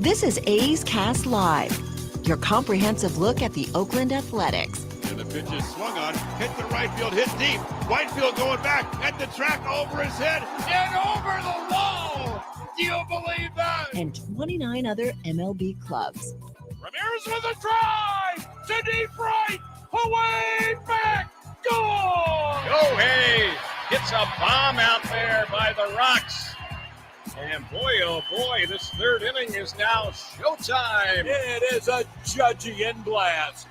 This is A's Cast Live, your comprehensive look at the Oakland Athletics. And the pitch is swung on, hit the right field, hit deep. Whitefield going back at the track, over his head, and over the wall. Do you believe that? And 29 other MLB clubs. Ramirez with a drive to deep right, away back, goal! Go Hayes gets a bomb out there by the Rocks. And boy, oh boy, this third inning is now showtime. It is a Judgian blast.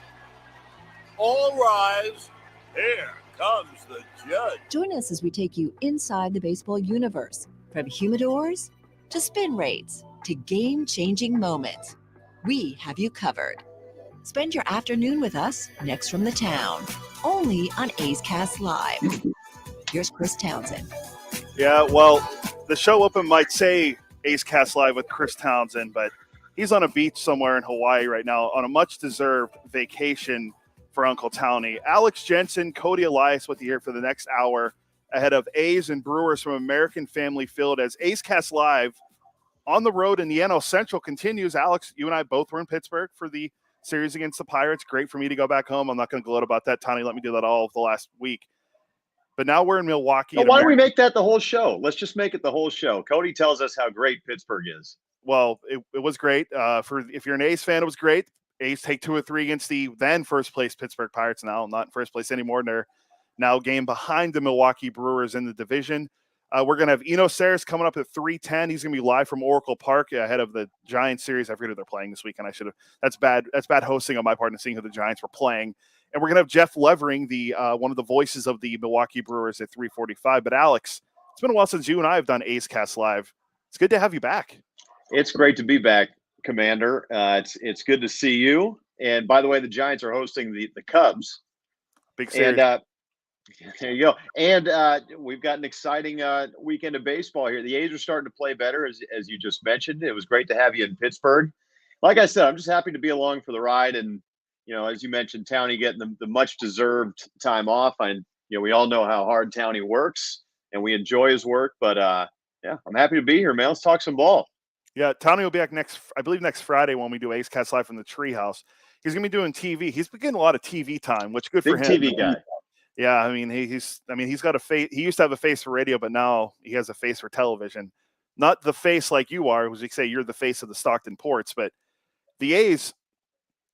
All rise. Here comes the judge. Join us as we take you inside the baseball universe, from humidors to spin rates to game-changing moments. We have you covered. Spend your afternoon with us next from the town, only on A's Cast Live. Here's Chris Townsend. Yeah, well, the show open might say A's Cast Live with Chris Townsend, but he's on a beach somewhere in Hawaii right now on a much-deserved vacation for Uncle Townie. Alex Jensen, Cody Elias with you here for the next hour ahead of A's and Brewers from American Family Field as A's Cast Live on the road in the NL Central continues. Alex, you and I both were in Pittsburgh for the series against the Pirates. Great for me to go back home. I'm not going to gloat about that. Townie let me do that all of the last week. But now we're in Milwaukee. Well, why don't we make that the whole show? Let's just make it the whole show. Cody tells us how great Pittsburgh is. Well, it was great. If you're an A's fan, it was great. A's take 2 or 3 against the then first place Pittsburgh Pirates. Now not in first place anymore. They're now a game behind the Milwaukee Brewers in the division. We're going to have Eno Saris coming up at 3:10. He's going to be live from Oracle Park ahead of the Giants series. I forget who they're playing this weekend. That's bad hosting on my part and seeing who the Giants were playing. And we're going to have Jeff Levering, the one of the voices of the Milwaukee Brewers at 3:45. But Alex, it's been a while since you and I have done A's Cast Live. It's good to have you back. It's great to be back, Commander. It's good to see you. And by the way, the Giants are hosting the Cubs. Big series. And there you go. And we've got an exciting weekend of baseball here. The A's are starting to play better, as you just mentioned. It was great to have you in Pittsburgh. Like I said, I'm just happy to be along for the ride. And, as you mentioned, Townie getting the much-deserved time off. And, we all know how hard Townie works, and we enjoy his work. But, yeah, I'm happy to be here, man. Let's talk some ball. Yeah, Townie will be back next Friday when we do A's Cast Live from the Treehouse. He's going to be doing TV. He's been getting a lot of TV time, which is good for him. TV guy. Yeah, I mean, he's got a face. He used to have a face for radio, but now he has a face for television. Not the face like you are, as we say, you're the face of the Stockton Ports. But the A's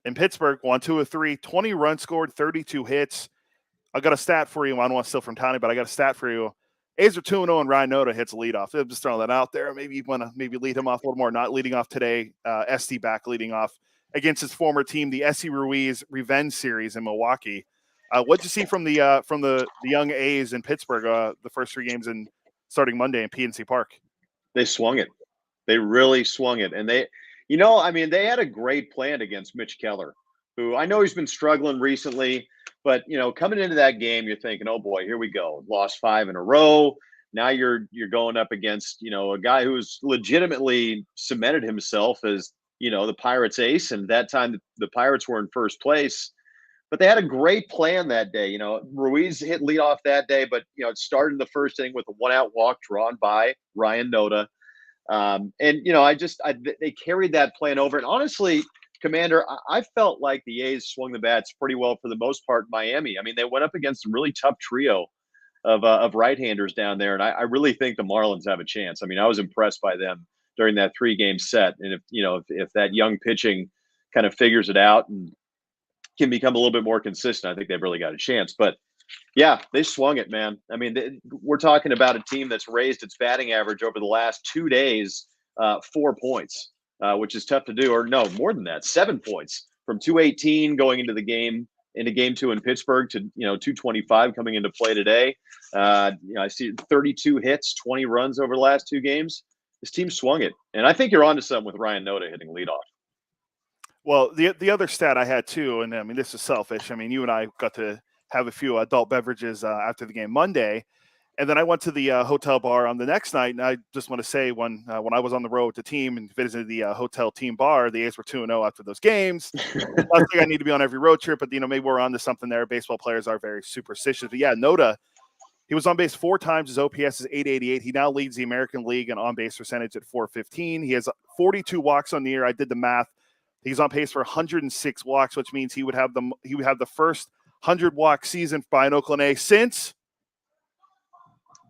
in Pittsburgh won 2 of 3, 20 runs scored, 32 hits. I got a stat for you. I don't want to steal from Townie, but I got a stat for you. A's are 2-0 and Ryan Noda hits a leadoff. I'm just throwing that out there. Maybe you want to lead him off a little more. Not leading off today. Esty back leading off against his former team, the Esty Ruiz Revenge Series in Milwaukee. What'd you see from the young A's in Pittsburgh the first 3 games in starting Monday in PNC Park? They swung it. They really swung it. And they had a great plan against Mitch Keller, who I know he's been struggling recently, but, coming into that game, you're thinking, oh boy, here we go. Lost 5 in a row. Now you're going up against, a guy who's legitimately cemented himself as, the Pirates ace. And that time the Pirates were in first place. But they had a great plan that day. Ruiz hit leadoff that day, but, it started in the first inning with a 1-out walk drawn by Ryan Noda. They carried that plan over. And honestly, Commander, I felt like the A's swung the bats pretty well for the most part in Miami. I mean, they went up against some really tough trio of right-handers down there. And I really think the Marlins have a chance. I mean, I was impressed by them during that 3-game set. And if that young pitching kind of figures it out and can become a little bit more consistent, I think they've really got a chance. But yeah, they swung it, man. I mean, we're talking about a team that's raised its batting average over the last 2 days, 4 points, which is tough to do. Or no, more than that, 7 points from 218 going into game 2 in Pittsburgh to 225 coming into play today. I see 32 hits, 20 runs over the last 2 games. This team swung it, and I think you're onto something with Ryan Noda hitting leadoff. Well, the other stat I had too, and I mean, this is selfish. I mean, you and I got to have a few adult beverages after the game Monday, and then I went to the hotel bar on the next night. And I just want to say, when I was on the road with the team and visited the hotel team bar, the A's were 2-0 after those games. I don't think I need to be on every road trip, but maybe we're on to something there. Baseball players are very superstitious. But yeah, Noda, He was on base 4 times. His OPS is 888. He now leads the American League in on-base percentage at 415. He has 42 walks on the year. I did the math. He's on pace for 106 walks, which means he would have the first 100-walk season by an Oakland A since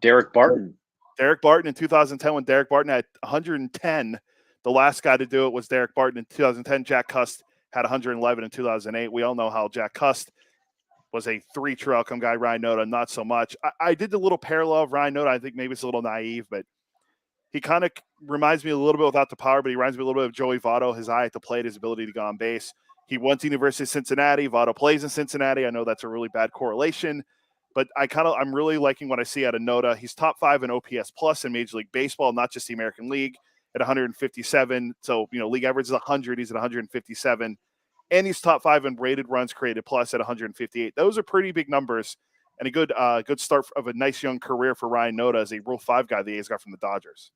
Derek Barton. Derek Barton in 2010, when Derek Barton had 110. The last guy to do it was Derek Barton in 2010. Jack Cust had 111 in 2008. We all know how Jack Cust was a 3 true outcome guy. Ryan Noda, not so much. I did the little parallel of Ryan Noda. I think maybe it's a little naive, but he kind of reminds me a little bit without the power, but he reminds me a little bit of Joey Votto, his eye at the plate, his ability to go on base. He went to University of Cincinnati. Votto plays in Cincinnati. I know that's a really bad correlation, but I'm really liking what I see out of Noda. He's top 5 in OPS plus in Major League Baseball, not just the American League, at 157. So, league average is 100. He's at 157. And he's top 5 in rated runs created plus at 158. Those are pretty big numbers, and a good start of a nice young career for Ryan Noda as a Rule 5 guy the A's got from the Dodgers.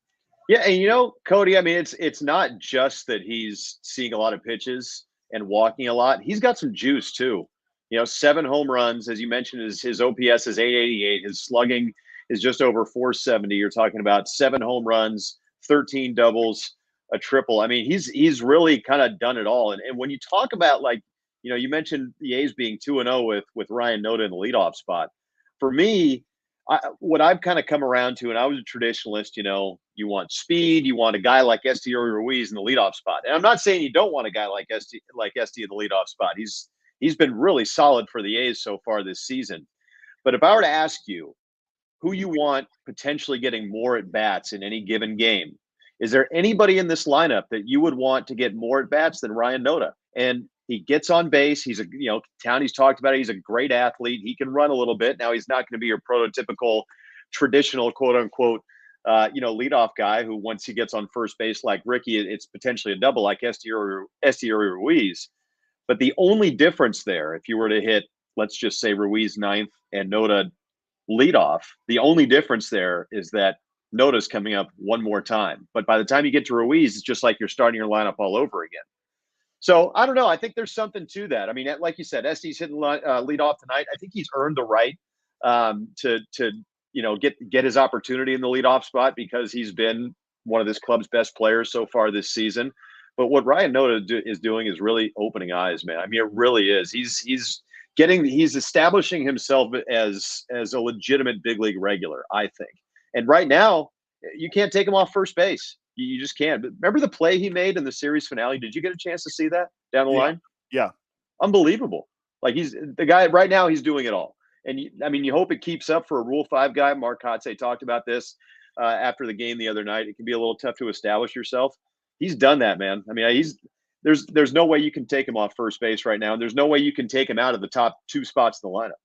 Yeah, and Cody, I mean, it's not just that he's seeing a lot of pitches and walking a lot. He's got some juice too. 7 home runs, as you mentioned, his OPS is 888. His slugging is just over 470. You're talking about 7 home runs, 13 doubles, a triple. I mean, he's really kind of done it all. And when you talk about, like, you mentioned the A's being 2-0 with Ryan Noda in the leadoff spot. For me, what I've kind of come around to, and I was a traditionalist, you want speed, you want a guy like Esteury Ruiz in the leadoff spot. And I'm not saying you don't want a guy like Esty in the leadoff spot. He's been really solid for the A's so far this season. But if I were to ask you who you want potentially getting more at bats in any given game, is there anybody in this lineup that you would want to get more at bats than Ryan Noda? And he gets on base. He's Townie's talked about it. He's a great athlete. He can run a little bit. Now, he's not going to be your prototypical traditional quote unquote, leadoff guy who, once he gets on first base like Ricky, it's potentially a double like Esteury Ruiz. But the only difference there, if you were to hit, let's just say Ruiz 9th and Noda leadoff, the only difference there is that Noda's coming up one more time. But by the time you get to Ruiz, it's just like you're starting your lineup all over again. So I don't know. I think there's something to that. I mean, like you said, Esty's hitting lead off tonight. I think he's earned the right to get his opportunity in the leadoff spot because he's been one of this club's best players so far this season. But what Ryan Noda is doing is really opening eyes, man. I mean, it really is. He's establishing himself as a legitimate big league regular, I think. And right now, you can't take him off first base. You just can't. But remember the play he made in the series finale? Did you get a chance to see that down the line? Yeah. Unbelievable. Like, he's the guy right now, he's doing it all. And you hope it keeps up for a Rule 5 guy. Mark Kotze talked about this after the game the other night. It can be a little tough to establish yourself. He's done that, man. I mean, there's no way you can take him off first base right now. And there's no way you can take him out of the top 2 spots in the lineup.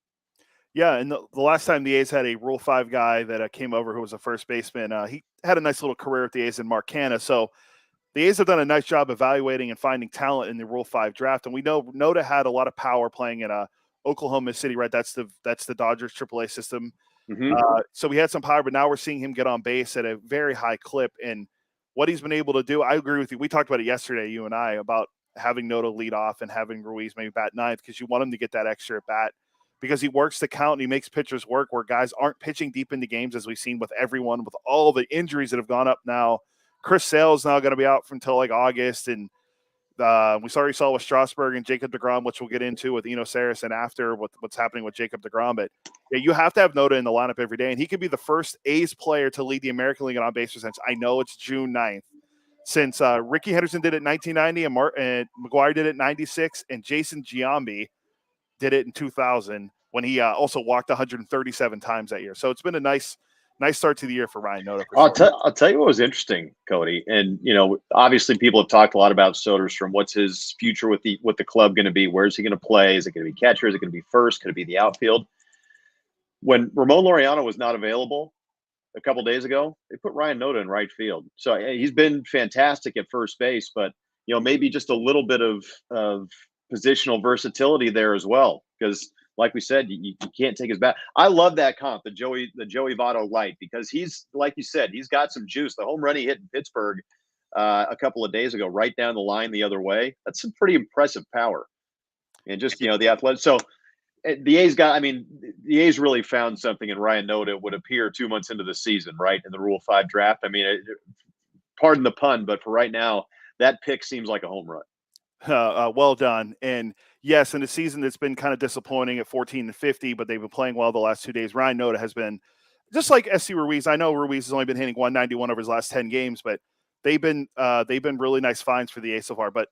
Yeah, and the last time the A's had a Rule 5 guy that came over who was a first baseman, he had a nice little career with the A's in Mark Canha. So the A's have done a nice job evaluating and finding talent in the Rule 5 draft. And we know Noda had a lot of power playing in Oklahoma City, right? That's the Dodgers AAA system. Mm-hmm. So we had some power, but now we're seeing him get on base at a very high clip. And what he's been able to do, I agree with you. We talked about it yesterday, you and I, about having Noda lead off and having Ruiz maybe bat 9th because you want him to get that extra at bat. Because he works the count and he makes pitchers work where guys aren't pitching deep into games, as we've seen with everyone, with all the injuries that have gone up now. Chris Sale is now going to be out until like August. And we already saw with Strasburg and Jacob deGrom, which we'll get into with Eno Saris and after what's happening with Jacob deGrom. But yeah, you have to have Noda in the lineup every day. And he could be the first A's player to lead the American League in on-base percentage. I know it's June 9th. Since Ricky Henderson did it in 1990 and McGuire did it in 96 and Jason Giambi did it in 2000 when he also walked 137 times that year. So it's been a nice start to the year for Ryan Noda. I'll tell you what was interesting, Cody. And, obviously people have talked a lot about Soderstrom. What's his future with the club going to be? Where's he going to play? Is it going to be catcher? Is it going to be first? Could it be the outfield? When Ramon Laureano was not available a couple days ago, they put Ryan Noda in right field. So he's been fantastic at first base, but, maybe just a little bit of positional versatility there as well. Because like we said, you can't take his bat. I love that comp, the Joey Votto light, because he's, like you said, he's got some juice. The home run he hit in Pittsburgh a couple of days ago, right down the line the other way, that's some pretty impressive power. And just, the athletic. So the A's got, I mean, the A's really found something in Ryan Noda, it would appear 2 months into the season, right? In the Rule 5 draft. I mean, pardon the pun, but for right now, that pick seems like a home run. Well done. And yes, in a season that's been kind of disappointing at 14-50, but they've been playing well the last 2 days. Ryan Noda has been just like SC Ruiz. I know Ruiz has only been hitting 191 over his last 10 games, but they've been really nice finds for the A's so far. But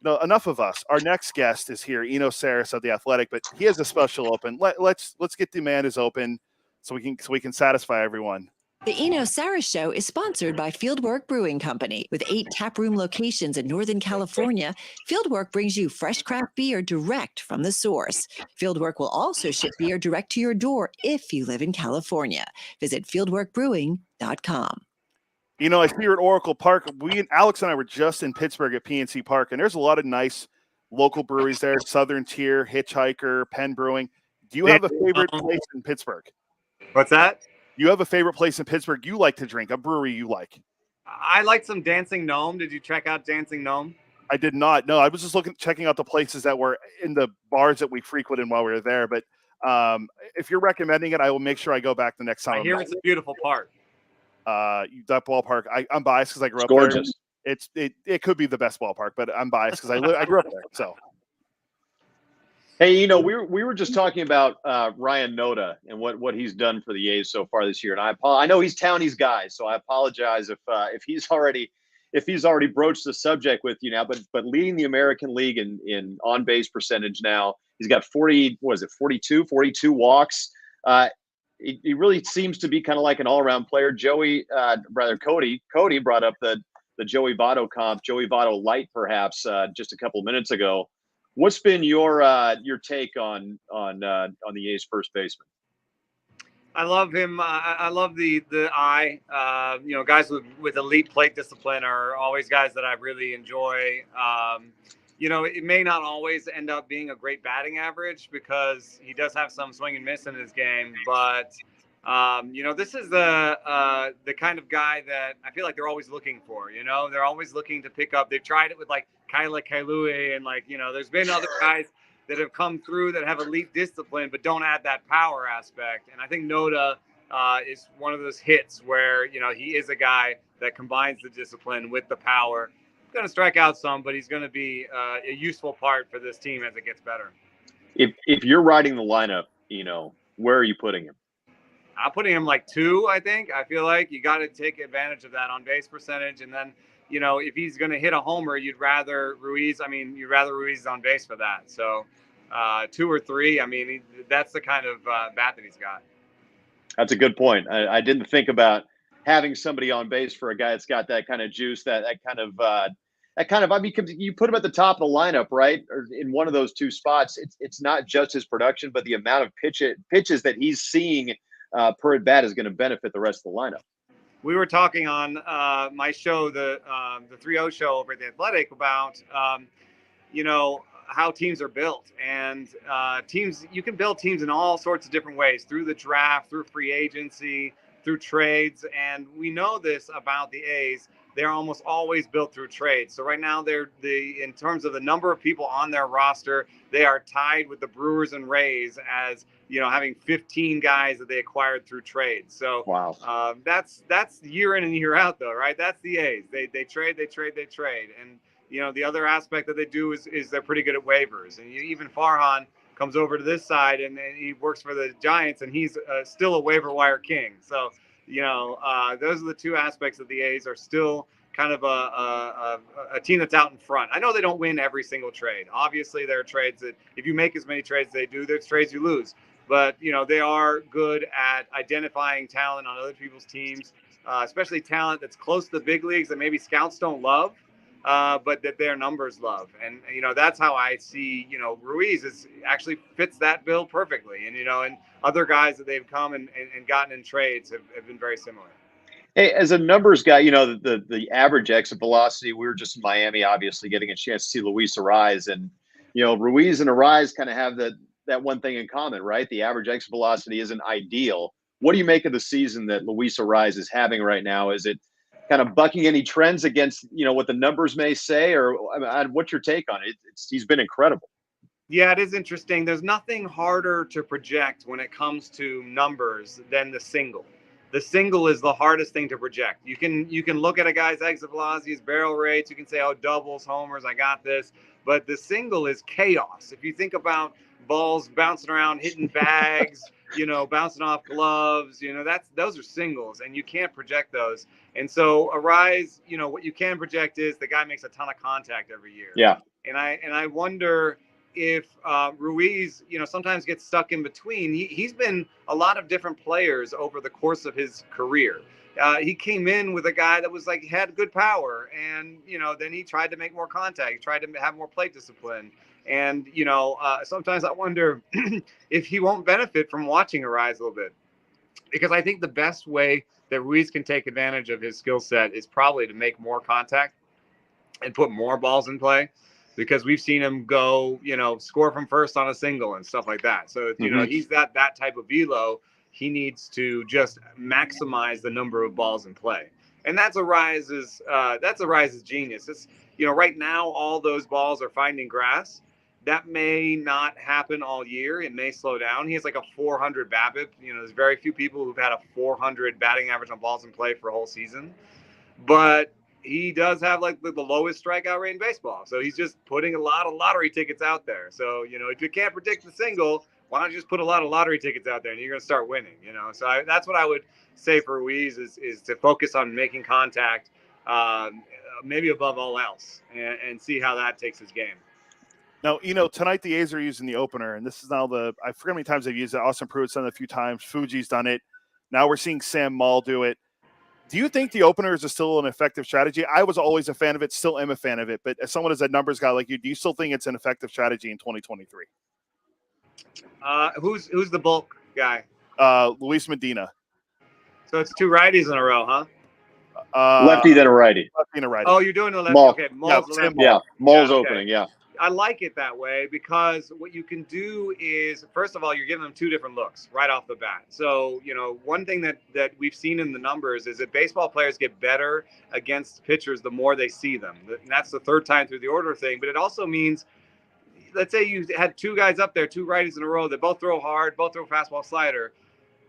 no, enough of us. Our next guest is here, Eno Saris of The Athletic, but he has a special open. Let's get the man his open so we can satisfy everyone. The Eno Saris Show is sponsored by Fieldwork Brewing Company. With 8 taproom locations in Northern California, Fieldwork brings you fresh craft beer direct from the source. Fieldwork will also ship beer direct to your door if you live in California. Visit fieldworkbrewing.com. You know, I see you're at Oracle Park. Alex and I were just in Pittsburgh at PNC Park, and there's a lot of nice local breweries there. Southern Tier, Hitchhiker, Penn Brewing. Do you have a favorite place in Pittsburgh? What's that? You have a favorite place in Pittsburgh you like to drink, a brewery you like? I like some Dancing Gnome. Did you check out Dancing Gnome? I did not. No, I was just checking out the places that were in the bars that we frequented while we were there. But if you're recommending it, I will make sure I go back the next time. I hear it's a beautiful park. That ballpark. I'm biased because I grew up gorgeous. there. It could be the best ballpark, but I'm biased because I grew up there. So. Hey, you know, we were just talking about Ryan Noda and what he's done for the A's so far this year, and I know he's Townie's guy, so I apologize if he's already broached the subject with you now. But leading the American League in on base percentage now, he's got 42 walks. He really seems to be kind of like an all around player. Cody brought up the Joey Votto comp, Joey Votto light, perhaps just a couple minutes ago. What's been your take on the A's first baseman? I love him. I love the eye. Guys with elite plate discipline are always guys that I really enjoy. It may not always end up being a great batting average because he does have some swing and miss in his game, but this is the kind of guy that I feel like they're always looking for. They're always looking to pick up. They've tried it with like Kyla Kailua and there's been other guys that have come through that have elite discipline but don't add that power aspect. And I think Noda is one of those hits where he is a guy that combines the discipline with the power. He's going to strike out some, but he's going to be a useful part for this team as it gets better. If you're riding the lineup, where are you putting him? I'm putting him like 2, I think. I feel like you got to take advantage of that on base percentage. And then, if he's going to hit a homer, you'd rather Ruiz is on base for that. So 2 or 3, that's the kind of bat that he's got. That's a good point. I didn't think about having somebody on base for a guy that's got that kind of juice, that kind of, you put him at the top of the lineup, right? Or in one of those 2 spots, it's not just his production, but the amount of pitches that he's seeing per at bat is going to benefit the rest of the lineup. We were talking on my show, the 3-0 show over at The Athletic, about how teams are built, and you can build teams in all sorts of different ways, through the draft, through free agency, through trades. And we know this about the A's. They're almost always built through trades. So right now in terms of the number of people on their roster, they are tied with the Brewers and Rays as having 15 guys that they acquired through trades. So wow, that's year in and year out, though, right? That's the A's. They trade. And the other aspect that they do is they're pretty good at waivers. And even Farhan comes over to this side and he works for the Giants, and he's still a waiver wire king. So those are the 2 aspects that the A's are still kind of a team that's out in front. I know they don't win every single trade. Obviously, there are trades that if you make as many trades as they do, there's trades you lose. But, they are good at identifying talent on other people's teams, especially talent that's close to the big leagues that maybe scouts don't love, but that their numbers love. And, that's how I see, Ruiz actually fits that bill perfectly. And, and other guys that they've come and gotten in trades have been very similar. Hey, as a numbers guy, the average exit velocity, we were just in Miami, obviously getting a chance to see Luis Arraez, and, Ruiz and Arraez kind of have that one thing in common, right? The average exit velocity isn't ideal. What do you make of the season that Luis Arraez is having right now? Is it kind of bucking any trends against, what the numbers may say, or what's your take on it? He's been incredible. Yeah, it is interesting. There's nothing harder to project when it comes to numbers than the single. The single is the hardest thing to project. You can look at a guy's exit velocities, barrel rates. You can say, oh, doubles, homers, I got this. But the single is chaos. If you think about balls bouncing around, hitting bags, bouncing off gloves, those are singles, and you can't project those. And so a rise, what you can project is the guy makes a ton of contact every year. Yeah. And I wonder if Ruiz, sometimes gets stuck in between. He's been a lot of different players over the course of his career. He came in with a guy that was like had good power, and then he tried to make more contact. He tried to have more plate discipline, and sometimes I wonder if he won't benefit from watching Arise a little bit, because I think the best way that Ruiz can take advantage of his skill set is probably to make more contact and put more balls in play, because we've seen him go, score from first on a single and stuff like that. So, he's that type of velo. He needs to just maximize the number of balls in play. And that's Arise's genius. It's, right now, all those balls are finding grass. That may not happen all year. It may slow down. He has like a 400 BABIP. There's very few people who've had a 400 batting average on balls in play for a whole season. But he does have like the lowest strikeout rate in baseball. So he's just putting a lot of lottery tickets out there. So, if you can't predict the single, why not just put a lot of lottery tickets out there and you're going to start winning, So that's what I would say for Ruiz is to focus on making contact, maybe above all else, and see how that takes his game. Now, tonight the A's are using the opener, and this is now I forget how many times they've used it. Austin Pruitt's done it a few times. Fuji's done it. Now we're seeing Sam Maul do it. Do you think the opener is still an effective strategy? I was always a fan of it, still am a fan of it. But as someone as a numbers guy like you, do you still think it's an effective strategy in 2023? Who's the bulk guy? Luis Medina. So it's two righties in a row, huh? Lefty then a righty. Lefty and a righty. Oh, you're doing the lefty. Maul. Okay, Maul's the lefty. Yeah, Maul's okay. opening, yeah. I like it that way, because what you can do is, first of all, you're giving them two different looks right off the bat. So, one thing that we've seen in the numbers is that baseball players get better against pitchers the more they see them. And that's the third time through the order thing. But it also means, let's say you had two guys up there, two righties in a row that both throw hard, both throw fastball slider.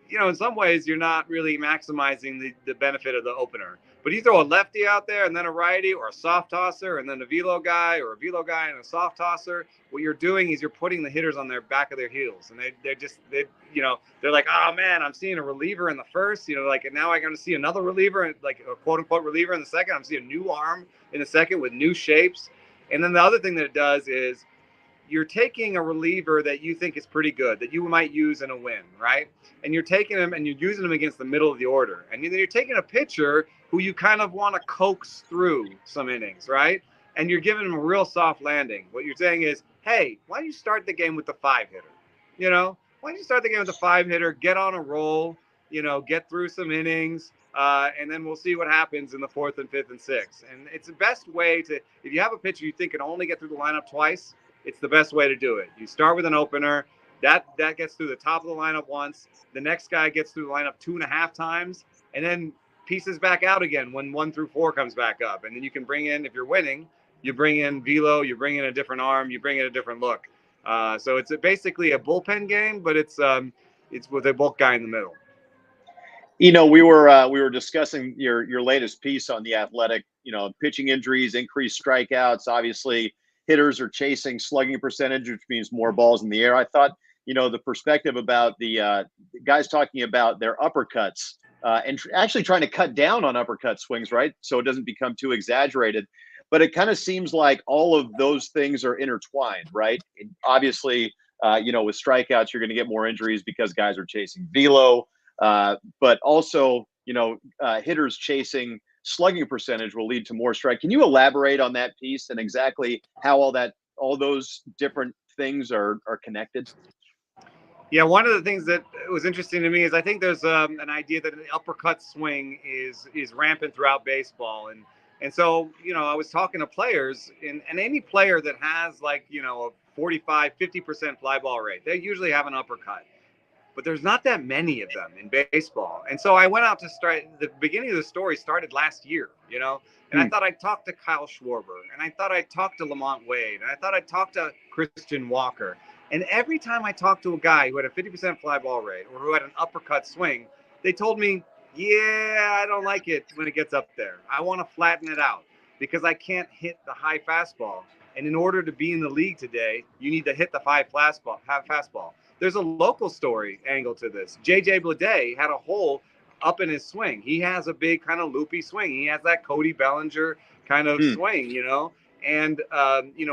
In some ways, you're not really maximizing the benefit of the opener. But you throw a lefty out there and then a righty, or a soft tosser and then a velo guy, or a velo guy and a soft tosser. What you're doing is you're putting the hitters on their back of their heels, and they're like, oh man, I'm seeing a reliever in the first, and now I'm going to see another reliever, like a quote unquote reliever in the second. I'm seeing a new arm in the second with new shapes. And then the other thing that it does is you're taking a reliever that you think is pretty good, that you might use in a win, right? And you're taking him and you're using him against the middle of the order. And then you're taking a pitcher who you kind of want to coax through some innings, right? And you're giving him a real soft landing. What you're saying is, hey, why don't you start the game with the 5-hitter? Why don't you start the game with the 5-hitter, get on a roll, get through some innings, and then we'll see what happens in the 4th and 5th and 6th. And it's the best way to, if you have a pitcher you think can only get through the lineup twice, it's the best way to do it. You start with an opener. That gets through the top of the lineup once. The next guy gets through the lineup 2.5 times, and then pieces back out again when 1 through 4 comes back up. And then you can bring in, if you're winning, you bring in velo, you bring in a different arm, you bring in a different look. So it's basically a bullpen game, but it's with a bulk guy in the middle. We were discussing your latest piece on The Athletic. Pitching injuries, increased strikeouts. Obviously, hitters are chasing slugging percentage, which means more balls in the air. I thought, the perspective about the guys talking about their uppercuts and actually trying to cut down on uppercut swings, right? So it doesn't become too exaggerated. But it kind of seems like all of those things are intertwined, right? And obviously, with strikeouts, you're going to get more injuries because guys are chasing velo. But also, hitters chasing slugging percentage will lead to more strike. Can you elaborate on that piece and exactly how all those different things are connected? Yeah, one of the things that was interesting to me is I think there's an idea that an uppercut swing is rampant throughout baseball, and so I was talking to players, and any player that has a 45-50% fly ball rate, they usually have an uppercut. but there's not that many of them in baseball. And so I went out to start. The beginning of the story started last year, and I thought I'd talk to Kyle Schwarber, and I thought I'd talk to Lamont Wade, and I thought I'd talk to Christian Walker. And every time I talked to a guy who had a 50% fly ball rate or who had an uppercut swing, they told me, yeah, I don't like it when it gets up there. I want to flatten it out because I can't hit the high fastball. And in order to be in the league today, you need to hit the high fastball. There's a local story angle to this. J.J. Bleday had a hole up in his swing. He has a big kind of loopy swing. He has that Cody Bellinger kind of swing, And,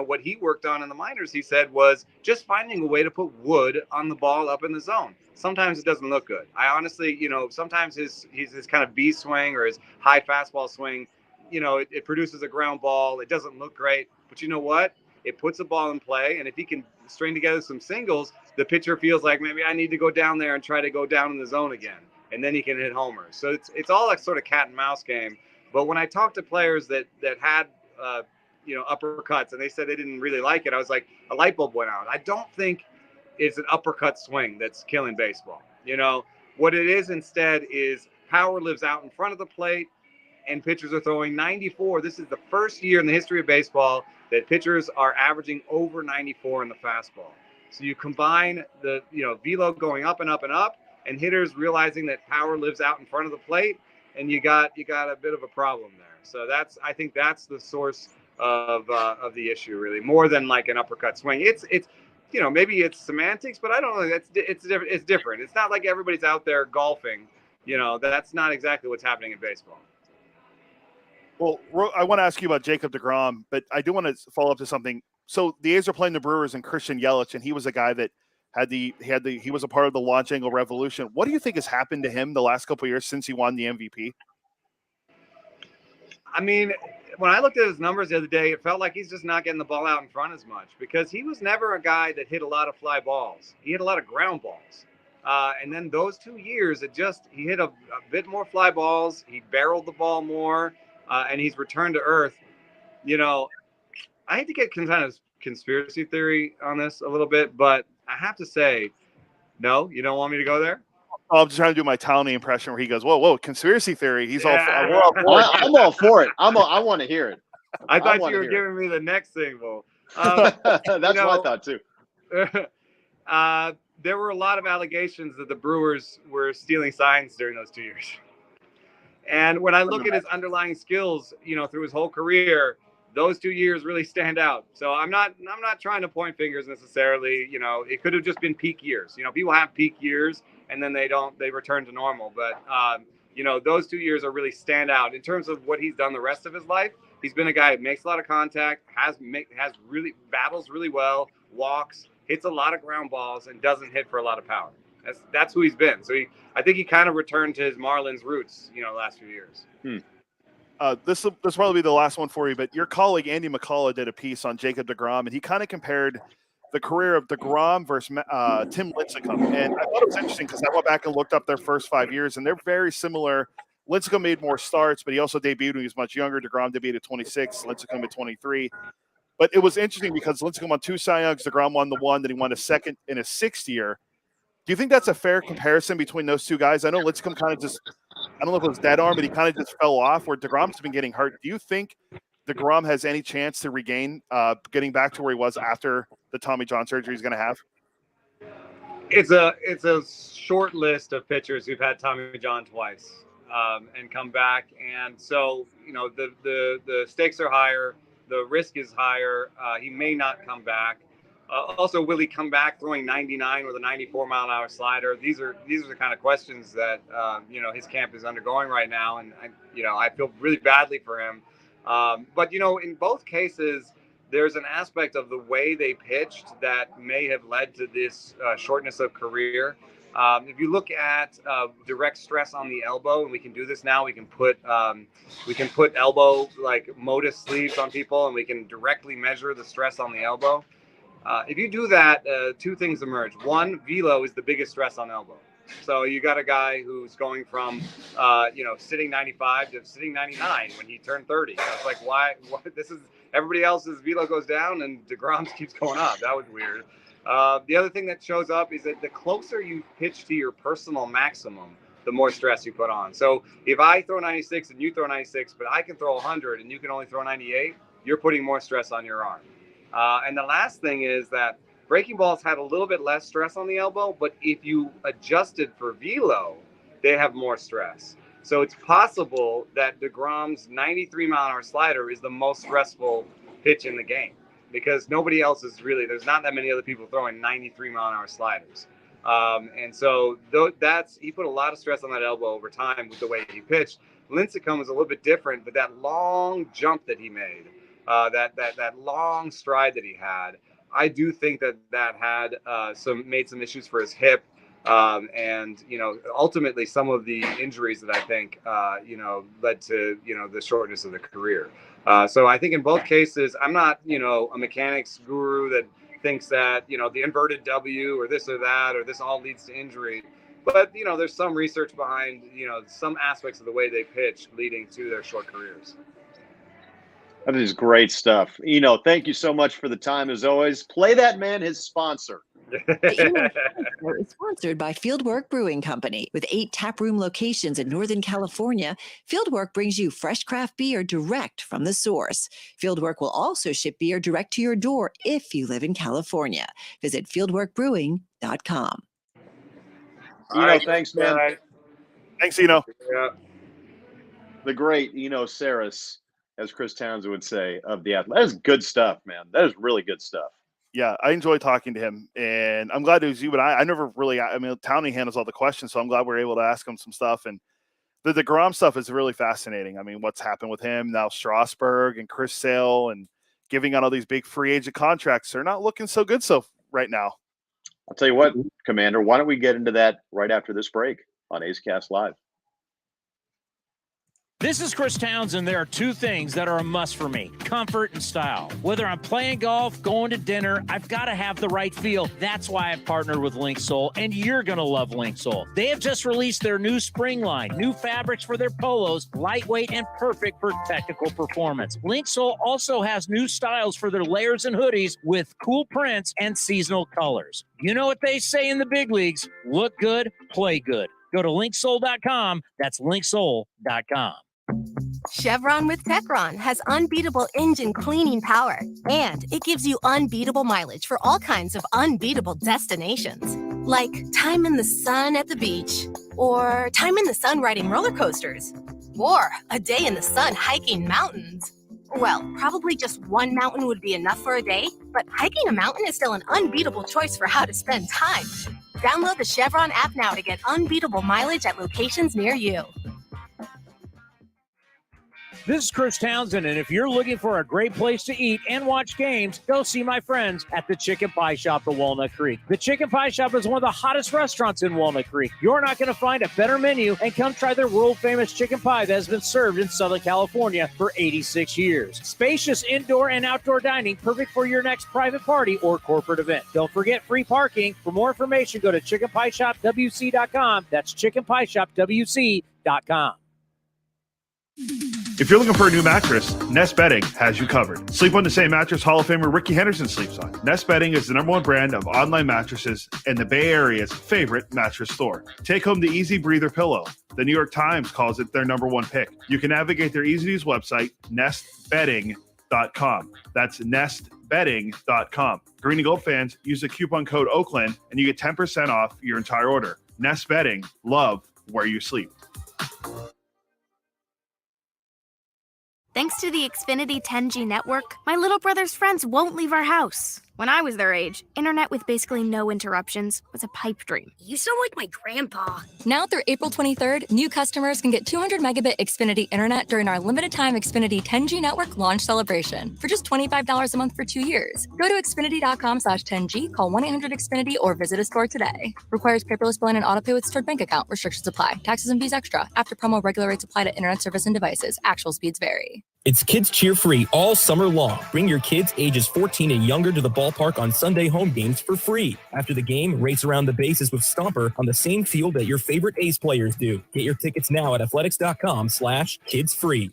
what he worked on in the minors, he said, was just finding a way to put wood on the ball up in the zone. Sometimes it doesn't look good. I honestly, sometimes his kind of B swing or his high fastball swing, it produces a ground ball. It doesn't look great. But you know what? It puts the ball in play. And if he can string together some singles, the pitcher feels like maybe I need to go down there and try to go down in the zone again. And then he can hit homers. So it's all a sort of cat and mouse game. But when I talked to players that had, uppercuts, and they said they didn't really like it, I was like, a light bulb went out. I don't think it's an uppercut swing that's killing baseball. What it is instead is power lives out in front of the plate, and pitchers are throwing 94. This is the first year in the history of baseball that pitchers are averaging over 94 in the fastball. So you combine the, velo going up and up and up, and hitters realizing that power lives out in front of the plate, and you got a bit of a problem there. So I think that's the source of the issue, really, more than like an uppercut swing. It's maybe it's semantics, but I don't know. It's different. It's not like everybody's out there golfing. That's not exactly what's happening in baseball. Well, I want to ask you about Jacob deGrom, but I do want to follow up to something. So the A's are playing the Brewers and Christian Yelich, and he was a guy that he was a part of the launch angle revolution. What do you think has happened to him the last couple of years since he won the MVP? I mean, when I looked at his numbers the other day, it felt like he's just not getting the ball out in front as much because he was never a guy that hit a lot of fly balls. He hit a lot of ground balls. And then those 2 years, he hit a bit more fly balls. He barreled the ball more, and he's returned to earth. I hate to get kind of conspiracy theory on this a little bit, but I have to say, no, you don't want me to go there? I'm just trying to do my Townie impression where he goes, whoa, conspiracy theory. He's I'm all for it. I want to hear it. I thought you were giving me the next single. That's what I thought too. There were a lot of allegations that the Brewers were stealing signs during those 2 years. And when I look at his underlying skills, through his whole career, those 2 years really stand out. So I'm not trying to point fingers necessarily. It could have just been peak years. People have peak years and then they return to normal. But, those 2 years are really stand out in terms of what he's done the rest of his life. He's been a guy who makes a lot of contact, battles really well, walks, hits a lot of ground balls, and doesn't hit for a lot of power. That's who he's been. So I think he kind of returned to his Marlins roots, the last few years. This will probably be the last one for you, but your colleague Andy McCullough did a piece on Jacob deGrom, and he kind of compared the career of deGrom versus Tim Lincecum. And I thought it was interesting because I went back and looked up their first 5 years, and they're very similar. Lincecum made more starts, but he also debuted when he was much younger. deGrom debuted at 26, Lincecum at 23. But it was interesting because Lincecum won 2 Cy Youngs, deGrom won the one, then he won a second in his 6th year. Do you think that's a fair comparison between those two guys? I know Lincecum kind of just, I don't know if it was dead arm, but he kind of just fell off where deGrom's been getting hurt. Do you think deGrom has any chance to regain getting back to where he was after the Tommy John surgery he's going to have? It's a short list of pitchers who've had Tommy John twice and come back. And so, the stakes are higher. The risk is higher. He may not come back. Also, will he come back throwing 99 with a 94-mile-an-hour slider? These are the kind of questions that his camp is undergoing right now, and I feel really badly for him. But in both cases, there's an aspect of the way they pitched that may have led to this shortness of career. If you look at direct stress on the elbow, and we can do this now, we can put elbow like Modus sleeves on people, and we can directly measure the stress on the elbow. If you do that, 2 things emerge. One, velo is the biggest stress on elbow. So you got a guy who's going from, sitting 95 to sitting 99 when he turned 30. It's like, why? This is everybody else's velo goes down and deGrom's keeps going up. That was weird. The other thing that shows up is that the closer you pitch to your personal maximum, the more stress you put on. So if I throw 96 and you throw 96, but I can throw 100 and you can only throw 98, you're putting more stress on your arm. And the last thing is that breaking balls had a little bit less stress on the elbow, but if you adjusted for velo, they have more stress. So it's possible that DeGrom's 93-mile-an-hour slider is the most stressful pitch in the game because nobody else is really, there's not that many other people throwing 93-mile-an-hour sliders. And so he put a lot of stress on that elbow over time with the way he pitched. Lincecum was a little bit different, but that long jump that he made, that long stride that he had, I do think that had made some issues for his hip. And, ultimately some of the injuries that I think, led to, the shortness of the career. So I think in both cases, I'm not, a mechanics guru that thinks that, the inverted W or this or that, or this all leads to injury. But, there's some research behind, some aspects of the way they pitch leading to their short careers. That is great stuff. Thank you so much for the time as always. Play that man his sponsor. The email is sponsored by Fieldwork Brewing Company. With 8 taproom locations in Northern California, Fieldwork brings you fresh craft beer direct from the source. Fieldwork will also ship beer direct to your door if you live in California. Visit fieldworkbrewing.com. Thanks, man. Right. Thanks, Eno. Yeah. The great Eno Saris, as Chris Townsend would say, of the Athletic. That is good stuff, man. That is really good stuff. Yeah, I enjoy talking to him, and I'm glad it was you, but I never really, Townie handles all the questions, so I'm glad we're able to ask him some stuff. And the DeGrom stuff is really fascinating. I mean, what's happened with him, now Strasburg and Chris Sale, and giving out all these big free agent contracts. They're not looking so good right now. I'll tell you what, Commander, why don't we get into that right after this break on A's Cast Live? This is Chris Townsend. There are 2 things that are a must for me: comfort and style. Whether I'm playing golf, going to dinner, I've got to have the right feel. That's why I've partnered with Linksole, and you're going to love Linksole. They have just released their new spring line, new fabrics for their polos, lightweight and perfect for technical performance. Linksole also has new styles for their layers and hoodies with cool prints and seasonal colors. You know what they say in the big leagues: look good, play good. Go to linksole.com. That's linksole.com. Chevron with Techron has unbeatable engine cleaning power, and it gives you unbeatable mileage for all kinds of unbeatable destinations, like time in the sun at the beach, or time in the sun riding roller coasters, or a day in the sun hiking mountains. Well, probably just one mountain would be enough for a day, but hiking a mountain is still an unbeatable choice for how to spend time. Download the Chevron app now to get unbeatable mileage at locations near you. This is Chris Townsend, and if you're looking for a great place to eat and watch games, go see my friends at the Chicken Pie Shop at Walnut Creek. The Chicken Pie Shop is one of the hottest restaurants in Walnut Creek. You're not going to find a better menu, and come try their world-famous chicken pie that has been served in Southern California for 86 years. Spacious indoor and outdoor dining, perfect for your next private party or corporate event. Don't forget free parking. For more information, go to chickenpieshopwc.com. That's chickenpieshopwc.com. If you're looking for a new mattress, Nest Bedding has you covered. Sleep on the same mattress Hall of Famer Ricky Henderson sleeps on. Nest Bedding is the #1 brand of online mattresses and the Bay Area's favorite mattress store. Take home the Easy Breather pillow. The New York Times calls it their #1 pick. You can navigate their easy-to-use website, nestbedding.com. That's nestbedding.com. Green and Gold fans, use the coupon code Oakland and you get 10% off your entire order. Nest Bedding, love where you sleep. Thanks to the Xfinity 10G network, my little brother's friends won't leave our house. When I was their age, internet with basically no interruptions was a pipe dream. You sound like my grandpa. Now through April 23rd, new customers can get 200 megabit Xfinity internet during our limited time Xfinity 10G network launch celebration for just $25 a month for 2 years. Go to Xfinity.com/10G, call 1-800-XFINITY, or visit a store today. Requires paperless billing and autopay with stored bank account. Restrictions apply. Taxes and fees extra. After promo, regular rates apply to internet service and devices. Actual speeds vary. It's Kids Cheer Free all summer long. Bring your kids ages 14 and younger to the ballpark on Sunday home games for free. After the game, race around the bases with Stomper on the same field that your favorite A's players do. Get your tickets now at athletics.com/kidsfree.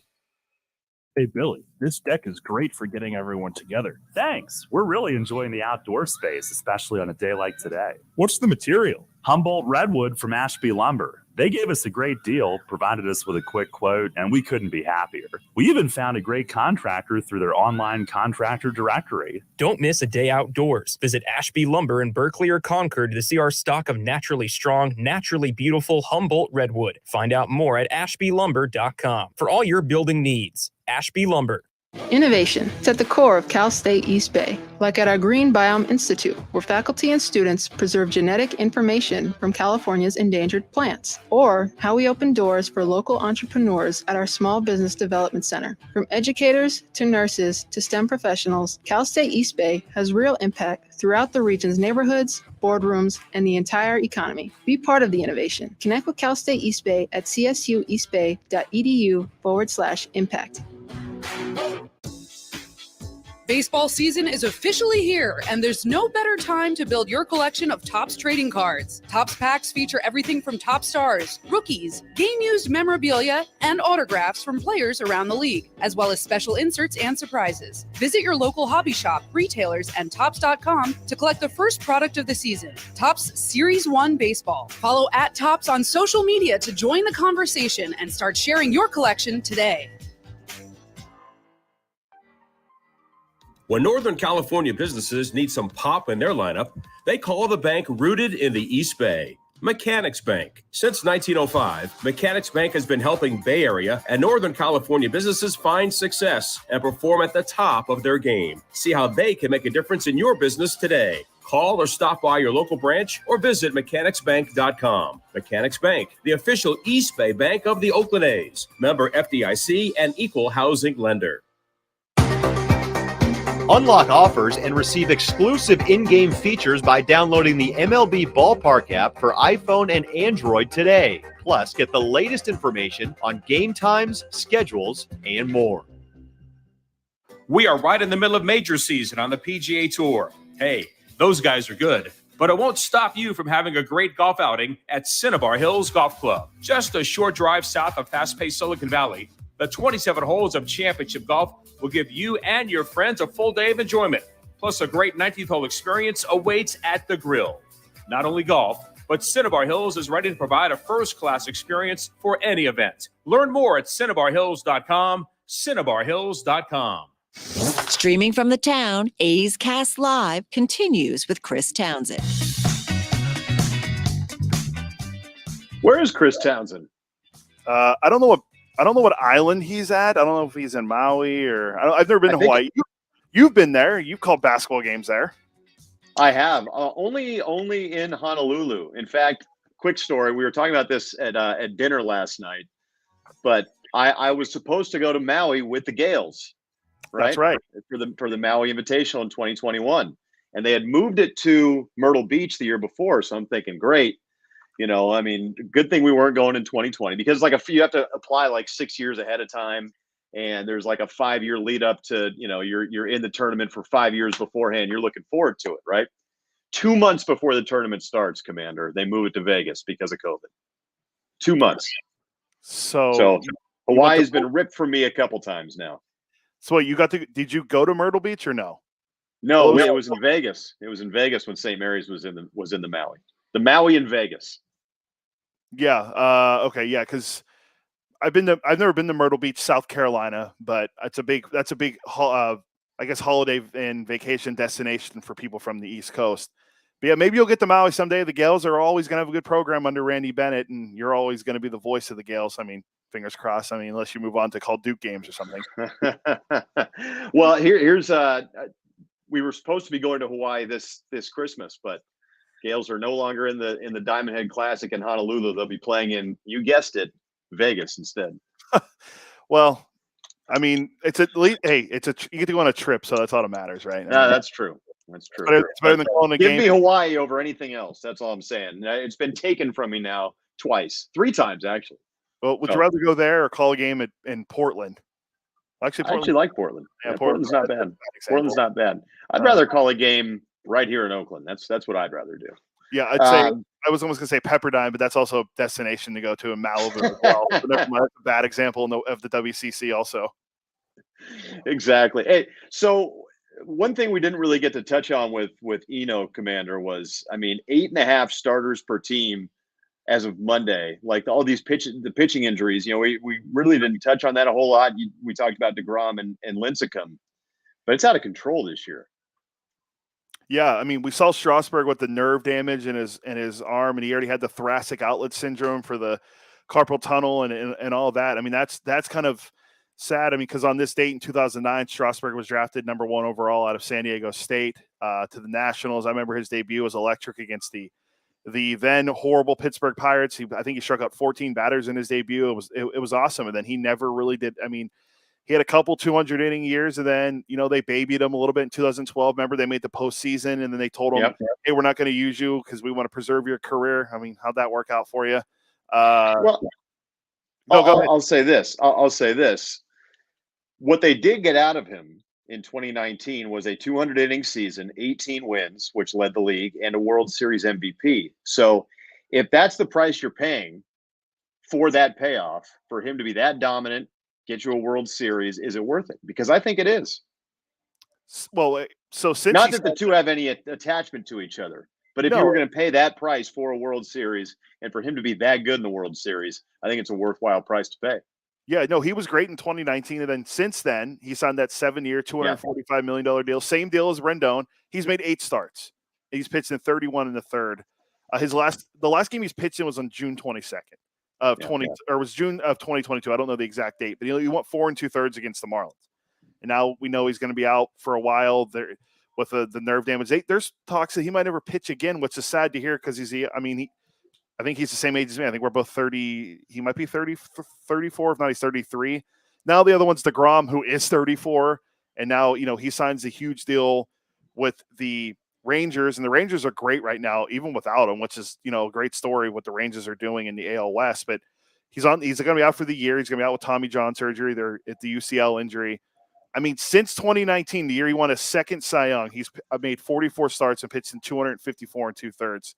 Hey, Billy, this deck is great for getting everyone together. Thanks. We're really enjoying the outdoor space, especially on a day like today. What's the material? Humboldt Redwood from Ashby Lumber. They gave us a great deal, provided us with a quick quote, and we couldn't be happier. We even found a great contractor through their online contractor directory. Don't miss a day outdoors. Visit Ashby Lumber in Berkeley or Concord to see our stock of naturally strong, naturally beautiful Humboldt Redwood. Find out more at ashbylumber.com for all your building needs. Ashby Lumber. Innovation is at the core of Cal State East Bay, like at our Green Biome Institute, where faculty and students preserve genetic information from California's endangered plants, or how we open doors for local entrepreneurs at our Small Business Development Center. From educators to nurses to STEM professionals, Cal State East Bay has real impact throughout the region's neighborhoods, boardrooms, and the entire economy. Be part of the innovation. Connect with Cal State East Bay at csueastbay.edu/impact. Baseball season is officially here, and there's no better time to build your collection of Topps trading cards. Topps packs feature everything from top stars, rookies, game-used memorabilia, and autographs from players around the league, as well as special inserts and surprises. Visit your local hobby shop, retailers, and Topps.com to collect the first product of the season, Topps Series 1 Baseball. Follow @Topps on social media to join the conversation and start sharing your collection today. When Northern California businesses need some pop in their lineup, they call the bank rooted in the East Bay, Mechanics Bank. Since 1905, Mechanics Bank has been helping Bay Area and Northern California businesses find success and perform at the top of their game. See how they can make a difference in your business today. Call or stop by your local branch or visit mechanicsbank.com. Mechanics Bank, the official East Bay bank of the Oakland A's. Member FDIC and equal housing lender. Unlock offers and receive exclusive in-game features by downloading the MLB Ballpark app for iPhone and Android today. Plus, get the latest information on game times, schedules, and more. We are right in the middle of major season on the PGA Tour. Hey, those guys are good, but it won't stop you from having a great golf outing at Cinnabar Hills Golf Club. Just a short drive south of fast-paced Silicon Valley, the 27 holes of championship golf will give you and your friends a full day of enjoyment. Plus, a great 19th hole experience awaits at the grill. Not only golf, but Cinnabar Hills is ready to provide a first-class experience for any event. Learn more at cinnabarhills.com, cinnabarhills.com. Streaming from the town, A's Cast Live continues with Chris Townsend. Where is Chris Townsend? I don't know what island he's at. I don't know if he's in Maui or I've never been to Hawaii. You've been there. You've called basketball games there. I have only in Honolulu. In fact, quick story. We were talking about this at dinner last night, but I was supposed to go to Maui with the Gales. Right? That's right. For the Maui Invitational in 2021, and they had moved it to Myrtle Beach the year before. So I'm thinking, great. I mean, good thing we weren't going in 2020 because you have to apply like 6 years ahead of time. And there's like a 5-year lead up to, you're in the tournament for 5 years beforehand. You're looking forward to it, right? 2 months before the tournament starts, Commander, they move it to Vegas because of COVID. 2 months. So Hawaii has been ripped from me a couple times now. So did you go to Myrtle Beach or no? No, it was in Vegas. It was in Vegas when St. Mary's was in the Maui. The Maui in Vegas. Yeah. Okay. Yeah. Because I've never been to Myrtle Beach, South Carolina, but that's a big, I guess, holiday and vacation destination for people from the East Coast. But yeah, maybe you'll get to Maui someday. The Gales are always going to have a good program under Randy Bennett, and you're always going to be the voice of the Gales. I mean, fingers crossed. I mean, unless you move on to call Duke games or something. Well, here's we were supposed to be going to Hawaii this Christmas, but Gales are no longer in the Diamond Head Classic in Honolulu. They'll be playing in, you guessed it, Vegas instead. Well, I mean, it's at least, hey, you get to go on a trip, so that's all that matters, right? No, that's true. That's true. It's better than calling a game. Give me Hawaii over anything else. That's all I'm saying. It's been taken from me now three times actually. Well, would you rather go there or call a game in Portland? Actually, I actually like Portland. Yeah, Portland's not bad. Portland's not bad. I'd rather call a game right here in Oakland. That's what I'd rather do. Yeah, I'd say I was almost going to say Pepperdine, but that's also a destination to go to in Malibu as well. So never mind, that's a bad example of the WCC also. Exactly. Hey, so one thing we didn't really get to touch on with Eno, Commander, was, I mean, 8.5 starters per team as of Monday. Like all these the pitching injuries, we really didn't touch on that a whole lot. We talked about DeGrom and Lincecum, but it's out of control this year. Yeah, I mean, we saw Strasburg with the nerve damage in his arm, and he already had the thoracic outlet syndrome for the carpal tunnel and all that. I mean, that's kind of sad. I mean, because on this date in 2009, Strasburg was drafted number 1 overall out of San Diego State to the Nationals. I remember his debut was electric against the then horrible Pittsburgh Pirates. I think he struck out 14 batters in his debut. It was awesome, and then he never really did. I mean, he had a couple 200 inning years, and then, they babied him a little bit in 2012. Remember, they made the postseason, and then they told him, hey, we're not going to use you because we want to preserve your career. I mean, how'd that work out for you? Well, I'll say this. I'll say this. What they did get out of him in 2019 was a 200 inning season, 18 wins, which led the league, and a World Series MVP. So if that's the price you're paying for that payoff, for him to be that dominant, get you a World Series, is it worth it? Because I think it is. Well, so since not that the two have any attachment to each other, but if you were going to pay that price for a World Series and for him to be that good in the World Series, I think it's a worthwhile price to pay. Yeah, no, he was great in 2019, and then since then he signed that 7-year, $245 million deal. Same deal as Rendon. He's made 8 starts. He's pitched in 31 in the third. The last game he's pitched in was on June 22nd. Or was June of 2022. I don't know the exact date, but he went 4 2/3 against the Marlins, and now we know he's going to be out for a while there with the nerve damage. There's talks that he might never pitch again, which is sad to hear because I think he's the same age as me. I think we're both 30. He might be 30, 34, if not he's 33. Now the other one's DeGrom, who is 34, and now he signs a huge deal with the Rangers, and the Rangers are great right now, even without him, which is, a great story what the Rangers are doing in the AL West. But he's going to be out for the year. He's going to be out with Tommy John surgery. They're at the UCL injury. I mean, since 2019, the year he won a second Cy Young, he's made 44 starts and pitched in 254 2/3.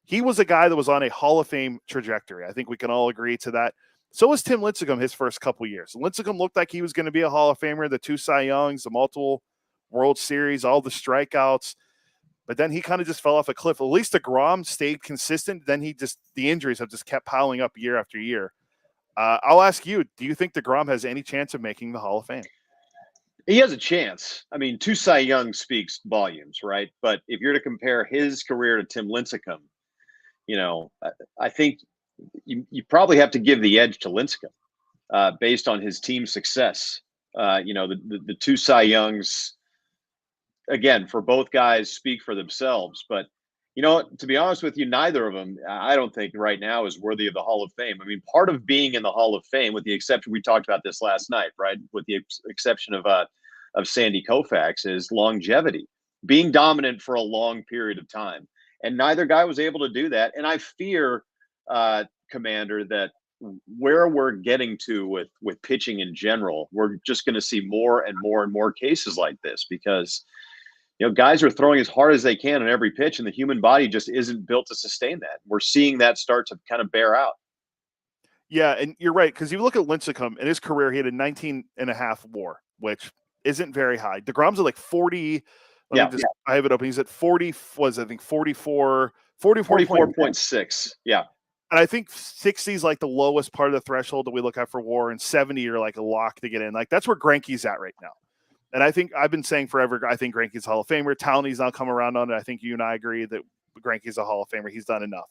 He was a guy that was on a Hall of Fame trajectory. I think we can all agree to that. So was Tim Lincecum his first couple years. Lincecum looked like he was going to be a Hall of Famer, the 2 Cy Youngs, the multiple World Series, all the strikeouts. But then he kind of just fell off a cliff. At least DeGrom stayed consistent. Then the injuries have just kept piling up year after year. I'll ask you, do you think DeGrom has any chance of making the Hall of Fame? He has a chance. I mean, 2 Cy Young speaks volumes, right? But if you're to compare his career to Tim Lincecum, I think you probably have to give the edge to Lincecum based on his team success. The 2 Cy Youngs, again, for both guys, speak for themselves. But, to be honest with you, neither of them, I don't think right now is worthy of the Hall of Fame. I mean, part of being in the Hall of Fame, with the exception, we talked about this last night, right? With the exception of Sandy Koufax, is longevity, being dominant for a long period of time. And neither guy was able to do that. And I fear, Commander, that where we're getting to with pitching in general, we're just going to see more and more and more cases like this because, guys are throwing as hard as they can on every pitch, and the human body just isn't built to sustain that. We're seeing that start to kind of bear out. Yeah, and you're right, because you look at Lincecum, in his career, he had a 19.5 WAR, which isn't very high. DeGrom's at like 40. I have it open. He's at 40, I think 44.6. Yeah. And I think 60 is like the lowest part of the threshold that we look at for WAR, and 70 are like a lock to get in. Like that's where Greinke's at right now. And I think I've been saying forever, I think Greinke's Hall of Famer. Towney's now come around on it. I think you and I agree that Greinke's a Hall of Famer. He's done enough.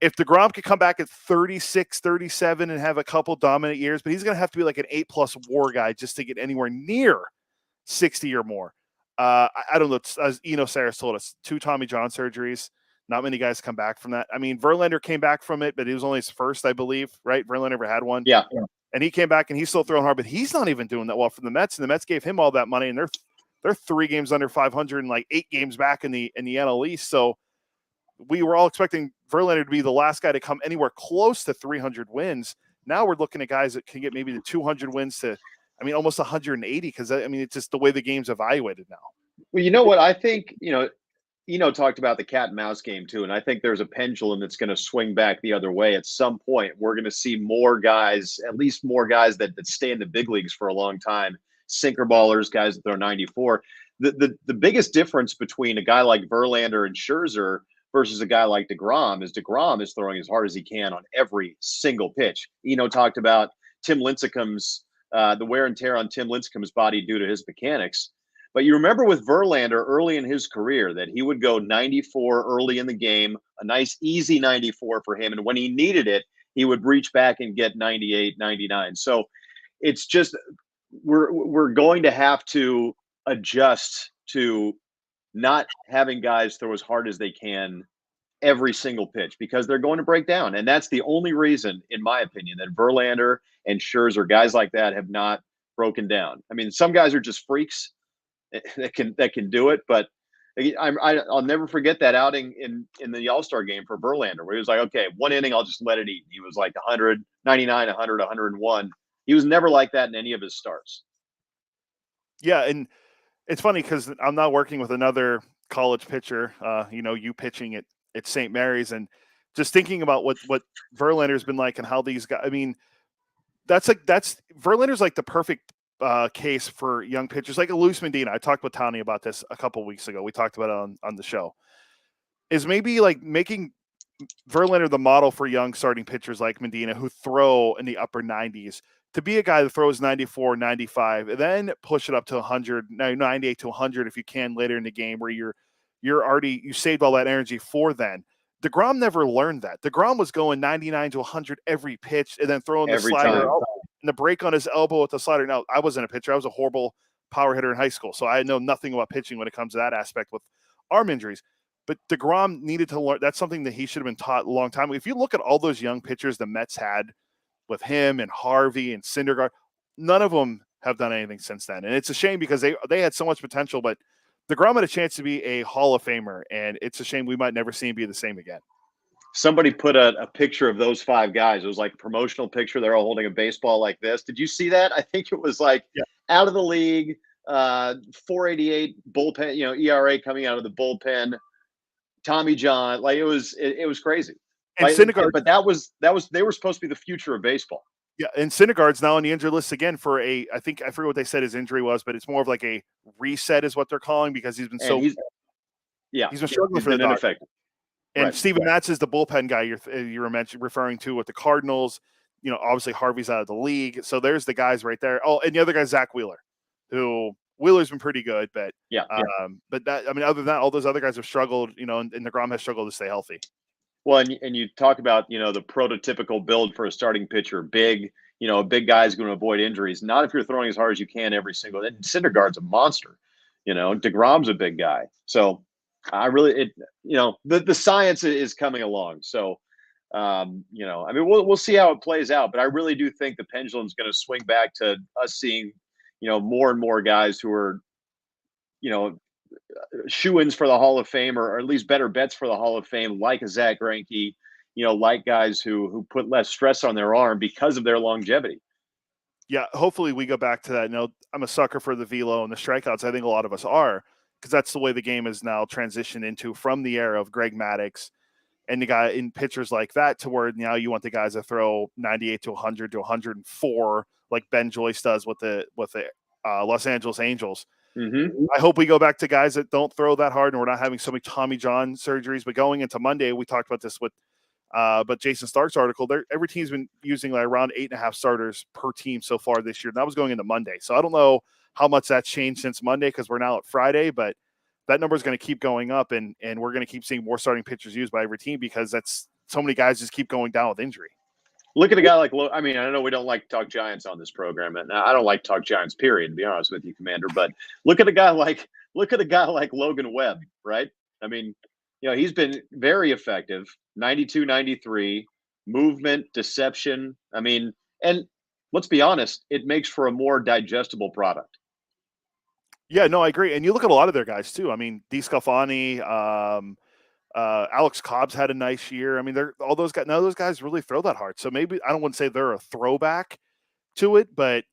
If DeGrom could come back at 36, 37 and have a couple dominant years, but he's going to have to be like an 8+ WAR guy just to get anywhere near 60 or more. I don't know. As Eno Saris told us, 2 Tommy John surgeries. Not many guys come back from that. I mean, Verlander came back from it, but it was only his first, I believe, right? Verlander never had one. Yeah. And he came back and he's still throwing hard, but he's not even doing that well for the Mets. And the Mets gave him all that money, and they're 3 games under 500 and like 8 games back in the NL East. So we were all expecting Verlander to be the last guy to come anywhere close to 300 wins. Now we're looking at guys that can get maybe the 200 wins to, almost 180, because it's just the way the game's evaluated now. Well, you know what? I think, talked about the cat and mouse game too, and I think there's a pendulum that's going to swing back the other way at some point. We're going to see more guys, at least more guys that stay in the big leagues for a long time, sinker ballers, guys that throw 94. The biggest difference between a guy like Verlander and Scherzer versus a guy like DeGrom is throwing as hard as he can on every single pitch. Talked about Tim Lincecum's the wear and tear on Tim Lincecum's body due to his mechanics. But you remember with Verlander early in his career that he would go 94 early in the game, a nice easy 94 for him. And when he needed it, he would reach back and get 98, 99. So it's just we're going to have to adjust to not having guys throw as hard as they can every single pitch because they're going to break down. And that's the only reason, in my opinion, that Verlander and Scherzer, guys like that, have not broken down. I mean, some guys are just freaks that can do it, but I'll never forget that outing in the All-Star game for Verlander, where he was like, okay, one inning, I'll just let it eat. He was like 100, 99, 100, 101. He was never like that in any of his starts. Yeah, and it's funny because I'm now working with another college pitcher, you pitching at St. Mary's, and just thinking about what Verlander's been like and how these guys, I mean, Verlander's like the perfect case for young pitchers, like a Luis Medina. I talked with Tony about this a couple weeks ago. We talked about it on the show. Is maybe like making Verlander the model for young starting pitchers like Medina who throw in the upper 90s to be a guy that throws 94, 95, and then push it up to 100, 98 to 100 if you can later in the game where you saved all that energy for then. DeGrom never learned that. DeGrom was going 99 to 100 every pitch and then throwing the slider out and the break on his elbow with the slider. Now, I wasn't a pitcher. I was a horrible power hitter in high school, so I know nothing about pitching when it comes to that aspect with arm injuries. But DeGrom needed to learn. That's something that he should have been taught a long time ago. If you look at all those young pitchers the Mets had with him and Harvey and Syndergaard, none of them have done anything since then. And it's a shame because they had so much potential, but DeGrom had a chance to be a Hall of Famer, and it's a shame we might never see him be the same again. Somebody put a picture of those five guys. It was like a promotional picture. They're all holding a baseball like this. Did you see that? I think it was like out of the league, 4.88 bullpen, ERA coming out of the bullpen. Tommy John, like it was crazy. And Syndergaard, but that was they were supposed to be the future of baseball. Yeah, and Syndergaard's now on the injury list again for I forget what they said his injury was, but it's more of like a reset is what they're calling because he's been he's been struggling for the ineffective. And Steven Matz is the bullpen guy you were referring to with the Cardinals. Obviously Harvey's out of the league, so there's the guys right there. Oh, and the other guy's Zach Wheeler, who Wheeler's been pretty good, but but that other than that, all those other guys have struggled. And DeGrom has struggled to stay healthy. Well, and you talk about, the prototypical build for a starting pitcher, big, a big guy is going to avoid injuries. Not if you're throwing as hard as you can every single. And Syndergaard's a monster, DeGrom's a big guy. So the science is coming along. So, we'll see how it plays out. But I really do think the pendulum's going to swing back to us seeing, more and more guys who are, shoo-ins for the Hall of Fame or at least better bets for the Hall of Fame, like a Zach Greinke, like guys who put less stress on their arm because of their longevity. Yeah, hopefully we go back to that. I'm a sucker for the velo and the strikeouts. I think a lot of us are because that's the way the game is now transitioned into from the era of Greg Maddux and the guy in pitchers like that to where now you want the guys that throw 98 to 100 to 104 like Ben Joyce does with the Los Angeles Angels. Mm-hmm. I hope we go back to guys that don't throw that hard and we're not having so many Tommy John surgeries. But going into Monday, we talked about this with but Jason Stark's article. Every team's been using like around 8.5 starters per team so far this year. And that was going into Monday. So I don't know how much that's changed since Monday because we're now at Friday, but that number is going to keep going up and we're going to keep seeing more starting pitchers used by every team because that's so many guys just keep going down with injury. Look at a guy like, I know we don't like to talk Giants on this program, and I don't like to talk Giants, period, to be honest with you, Commander. But look at a guy like Logan Webb, right? I mean, he's been very effective, 92, 93, movement, deception. I mean, and let's be honest, it makes for a more digestible product. Yeah, no, I agree. And you look at a lot of their guys too. I mean, DeSclafani, Alex Cobb's had a nice year. I mean, all those guys. None of those guys really throw that hard. So maybe I don't want to say they're a throwback to it, but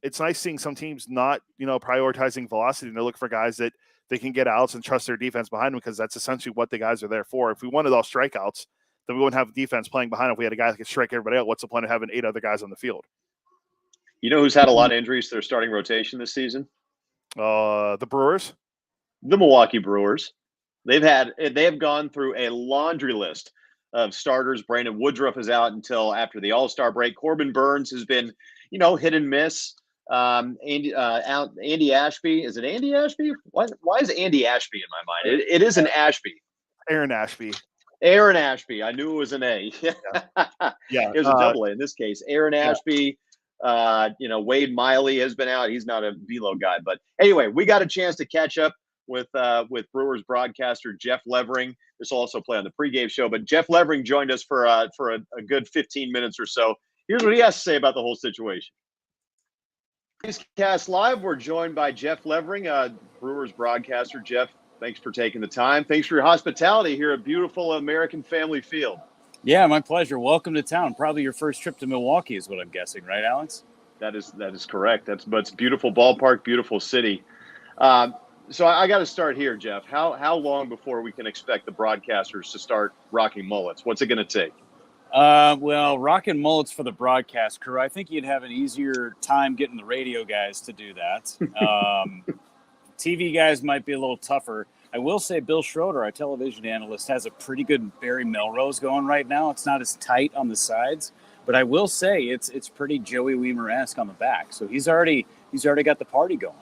it's nice seeing some teams not prioritizing velocity and they're looking for guys that they can get outs and trust their defense behind them, because that's essentially what the guys are there for. If we wanted all strikeouts, then we wouldn't have defense playing behind. If we had a guy that could strike everybody out, what's the point of having 8 other guys on the field? You know who's had a lot of injuries to their starting rotation this season? The Brewers. The Milwaukee Brewers. They have gone through a laundry list of starters. Brandon Woodruff is out until after the All-Star break. Corbin Burns has been, hit and miss. Andy Ashby. Is it Andy Ashby? Why is Andy Ashby in my mind? It is an Ashby. Aaron Ashby. Aaron Ashby. I knew it was an A. Yeah. It was a double A in this case. Aaron Ashby. Wade Miley has been out. He's not a velo guy, but anyway, we got a chance to catch up with Brewers broadcaster Jeff Levering. This will also play on the pregame show, but Jeff Levering joined us for a good 15 minutes or so. Here's what he has to say about the whole situation. Cast Live, we're joined by Jeff Levering, Brewers broadcaster. Jeff, thanks for taking the time. Thanks for your hospitality here at beautiful American Family Field. Yeah, my pleasure. Welcome to town. Probably your first trip to Milwaukee is what I'm guessing, right, Alex? That is correct. But it's a beautiful ballpark, beautiful city. So I got to start here, Jeff. How long before we can expect the broadcasters to start rocking mullets? What's it going to take? Well, rocking mullets for the broadcast crew, I think you'd have an easier time getting the radio guys to do that. TV guys might be a little tougher. I will say Bill Schroeder, our television analyst, has a pretty good Barry Melrose going right now. It's not as tight on the sides, but I will say it's pretty Joey Weimer-esque on the back. So he's already got the party going.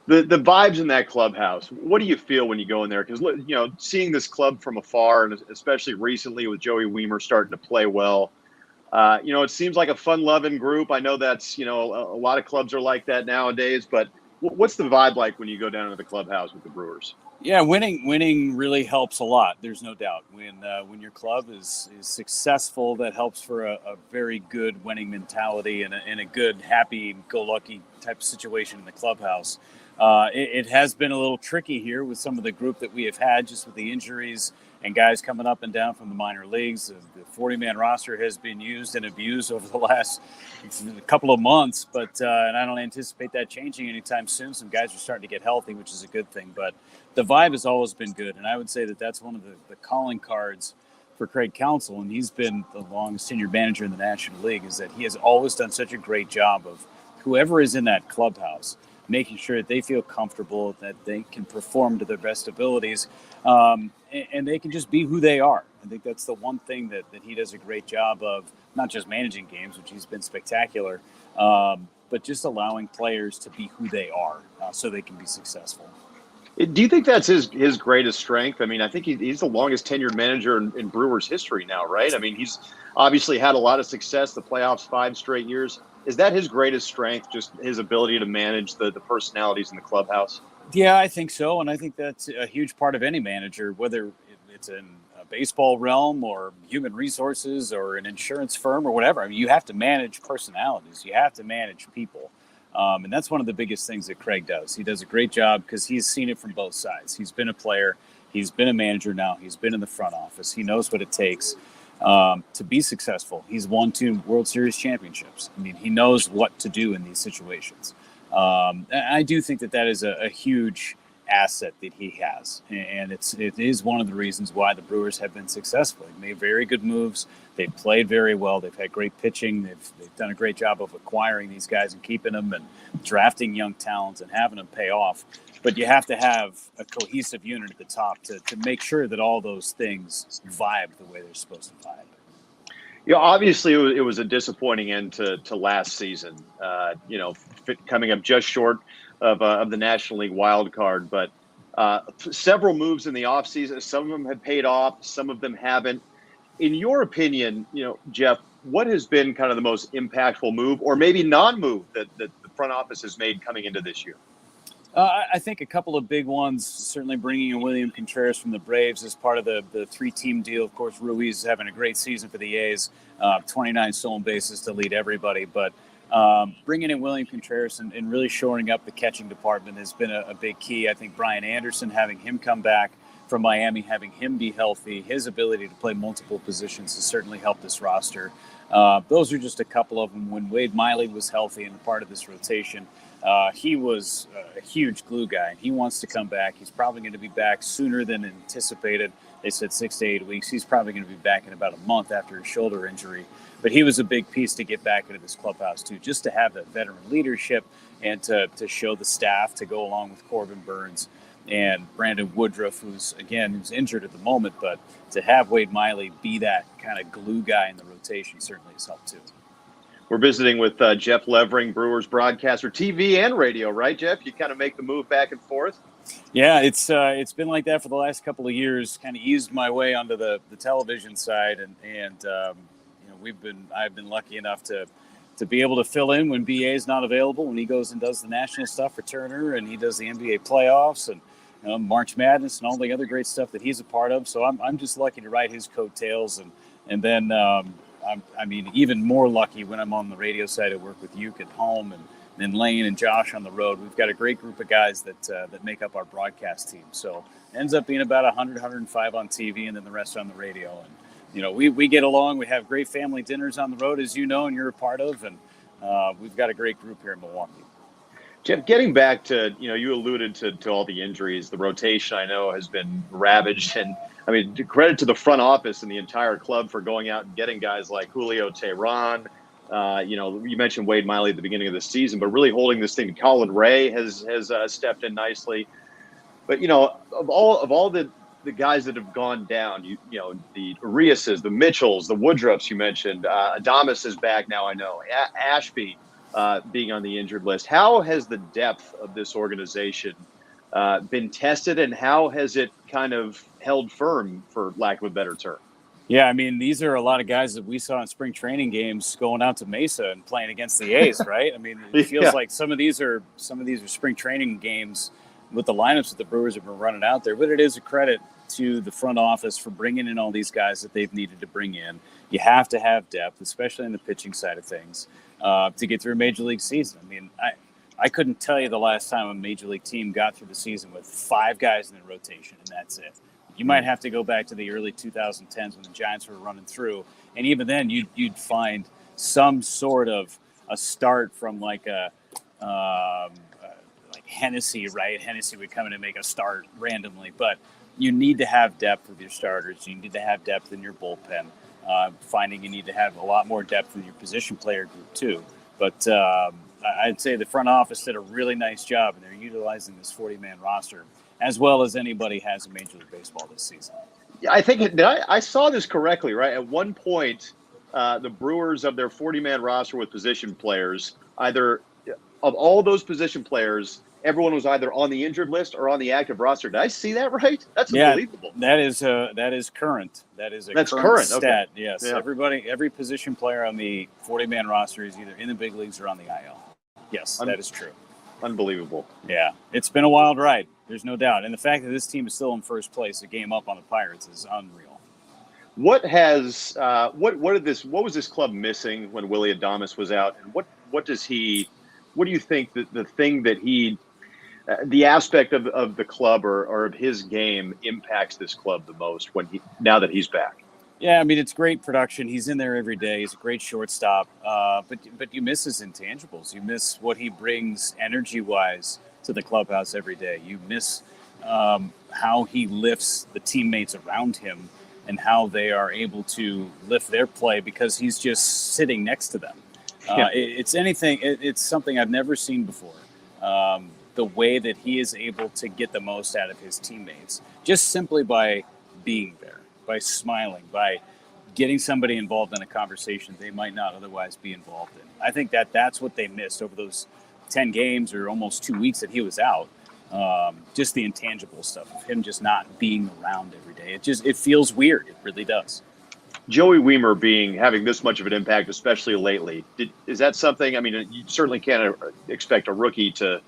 The vibes in that clubhouse, what do you feel when you go in there? Because, seeing this club from afar, and especially recently with Joey Weimer starting to play well, it seems like a fun-loving group. I know that's, a lot of clubs are like that nowadays, but what's the vibe like when you go down to the clubhouse with the Brewers? Yeah, winning really helps a lot. There's no doubt. When your club is successful, that helps for a very good winning mentality and a good happy-go-lucky type of situation in the clubhouse. It has been a little tricky here with some of the group that we have had, just with the injuries and guys coming up and down from the minor leagues. The 40-man roster has been used and abused over the last couple of months, but and I don't anticipate that changing anytime soon. Some guys are starting to get healthy, which is a good thing, but the vibe has always been good, and I would say that that's one of the calling cards for Craig Counsell, and he's been the longest tenured manager in the National League, is that he has always done such a great job of whoever is in that clubhouse, making sure that they feel comfortable, that they can perform to their best abilities, and they can just be who they are. I think that's the one thing that he does a great job of, not just managing games, which he's been spectacular, but just allowing players to be who they are so they can be successful. Do you think that's his greatest strength? I mean, I think he's the longest tenured manager in Brewers history now, right? I mean, he's obviously had a lot of success, the playoffs 5 straight years. Is that his greatest strength, just his ability to manage the personalities in the clubhouse? Yeah, I think so. And I think that's a huge part of any manager, whether it's in a baseball realm or human resources or an insurance firm or whatever. I mean, you have to manage personalities. You have to manage people. And that's one of the biggest things that Craig does. He does a great job because he's seen it from both sides. He's been a player. He's been a manager now. He's been in the front office. He knows what it takes to be successful. He's won 2 World Series championships. I mean, he knows what to do in these situations. I do think that is a huge asset that he has. And it is one of the reasons why the Brewers have been successful. They've made very good moves. They've played very well. They've had great pitching. They've done a great job of acquiring these guys and keeping them and drafting young talents and having them pay off. But you have to have a cohesive unit at the top to make sure that all those things vibe the way they're supposed to vibe. Obviously it was a disappointing end to last season, coming up just short of the National League wild card, but several moves in the offseason. Some of them have paid off, some of them haven't. In your opinion, Jeff, what has been kind of the most impactful move or maybe non-move that the front office has made coming into this year? I think a couple of big ones, certainly bringing in William Contreras from the Braves as part of the 3-team deal. Of course, Ruiz is having a great season for the A's, 29 stolen bases to lead everybody. But bringing in William Contreras and really shoring up the catching department has been a big key. I think Brian Anderson, having him come back from Miami, having him be healthy, his ability to play multiple positions has certainly helped this roster. Those are just a couple of them. When Wade Miley was healthy and a part of this rotation, He was a huge glue guy, and he wants to come back. He's probably going to be back sooner than anticipated. They said 6 to 8 weeks. He's probably going to be back in about a month after his shoulder injury. But he was a big piece to get back into this clubhouse, too, just to have that veteran leadership and to show the staff to go along with Corbin Burns and Brandon Woodruff, who's injured at the moment. But to have Wade Miley be that kind of glue guy in the rotation certainly has helped, too. We're visiting with Jeff Levering, Brewers broadcaster, TV and radio, right, Jeff? You kind of make the move back and forth? Yeah, it's been like that for the last couple of years. Kind of eased my way onto the television side, and I've been lucky enough to be able to fill in when BA is not available, when he goes and does the national stuff for Turner, and he does the NBA playoffs and March Madness and all the other great stuff that he's a part of. So I'm just lucky to ride his coattails, and then I'm even more lucky when I'm on the radio side. I work with Uke at home, and then Lane and Josh on the road. We've got a great group of guys that make up our broadcast team. So it ends up being about 100, 105 on TV, and then the rest on the radio. And we get along. We have great family dinners on the road, as you know, and you're a part of. And we've got a great group here in Milwaukee. Jeff, getting back to, you alluded to all the injuries. The rotation, I know, has been ravaged. And, credit to the front office and the entire club for going out and getting guys like Julio Teheran. You mentioned Wade Miley at the beginning of the season, but really holding this thing. Colin Ray has stepped in nicely. But, of all the guys that have gone down, the Ariases, the Mitchells, the Woodruffs you mentioned, Adames is back now, I know, Ashby being on the injured list. How has the depth of this organization been tested, and how has it kind of held firm, for lack of a better term? Yeah, these are a lot of guys that we saw in spring training games going out to Mesa and playing against the A's, right? It feels like some of these are spring training games with the lineups that the Brewers have been running out there. But it is a credit to the front office for bringing in all these guys that they've needed to bring in. You have to have depth, especially in the pitching side of things, to get through a major league season. I couldn't tell you the last time a major league team got through the season with 5 guys in the rotation, and that's it. You might have to go back to the early 2010s when the Giants were running through, and even then you'd find some sort of a start from like Hennessy, right? Hennessy would come in and make a start randomly, but you need to have depth with your starters. You need to have depth in your bullpen. Finding you need to have a lot more depth in your position player group too. But I'd say the front office did a really nice job, and they're utilizing this 40-man roster as well as anybody has in Major League Baseball this season. Yeah, I think I saw this correctly, right? At one point, the Brewers, of their 40-man roster with position players, either of all those position players, everyone was either on the injured list or on the active roster. Did I see that right? That's unbelievable. That is current. That's current stat. Okay. Yes, yeah. Every position player on the 40-man roster is either in the big leagues or on the IL. Yes, that is true. Unbelievable. Yeah, it's been a wild ride. There's no doubt. And the fact that this team is still in first place, a game up on the Pirates, is unreal. What was this club missing when Willy Adames was out? And what do you think that the thing that the aspect of the club or of his game impacts this club the most now that he's back? Yeah, it's great production. He's in there every day. He's a great shortstop. But you miss his intangibles. You miss what he brings energy-wise to the clubhouse every day. You miss how he lifts the teammates around him and how they are able to lift their play because he's just sitting next to them. It's something I've never seen before. The way that he is able to get the most out of his teammates, just simply by being there, by smiling, by getting somebody involved in a conversation they might not otherwise be involved in. I think that's what they missed over those 10 games or almost 2 weeks that he was out. Just the intangible stuff of him just not being around every day. It feels weird. It really does. Joey Wiemer having this much of an impact, especially lately, is that something? You certainly can't expect a rookie to,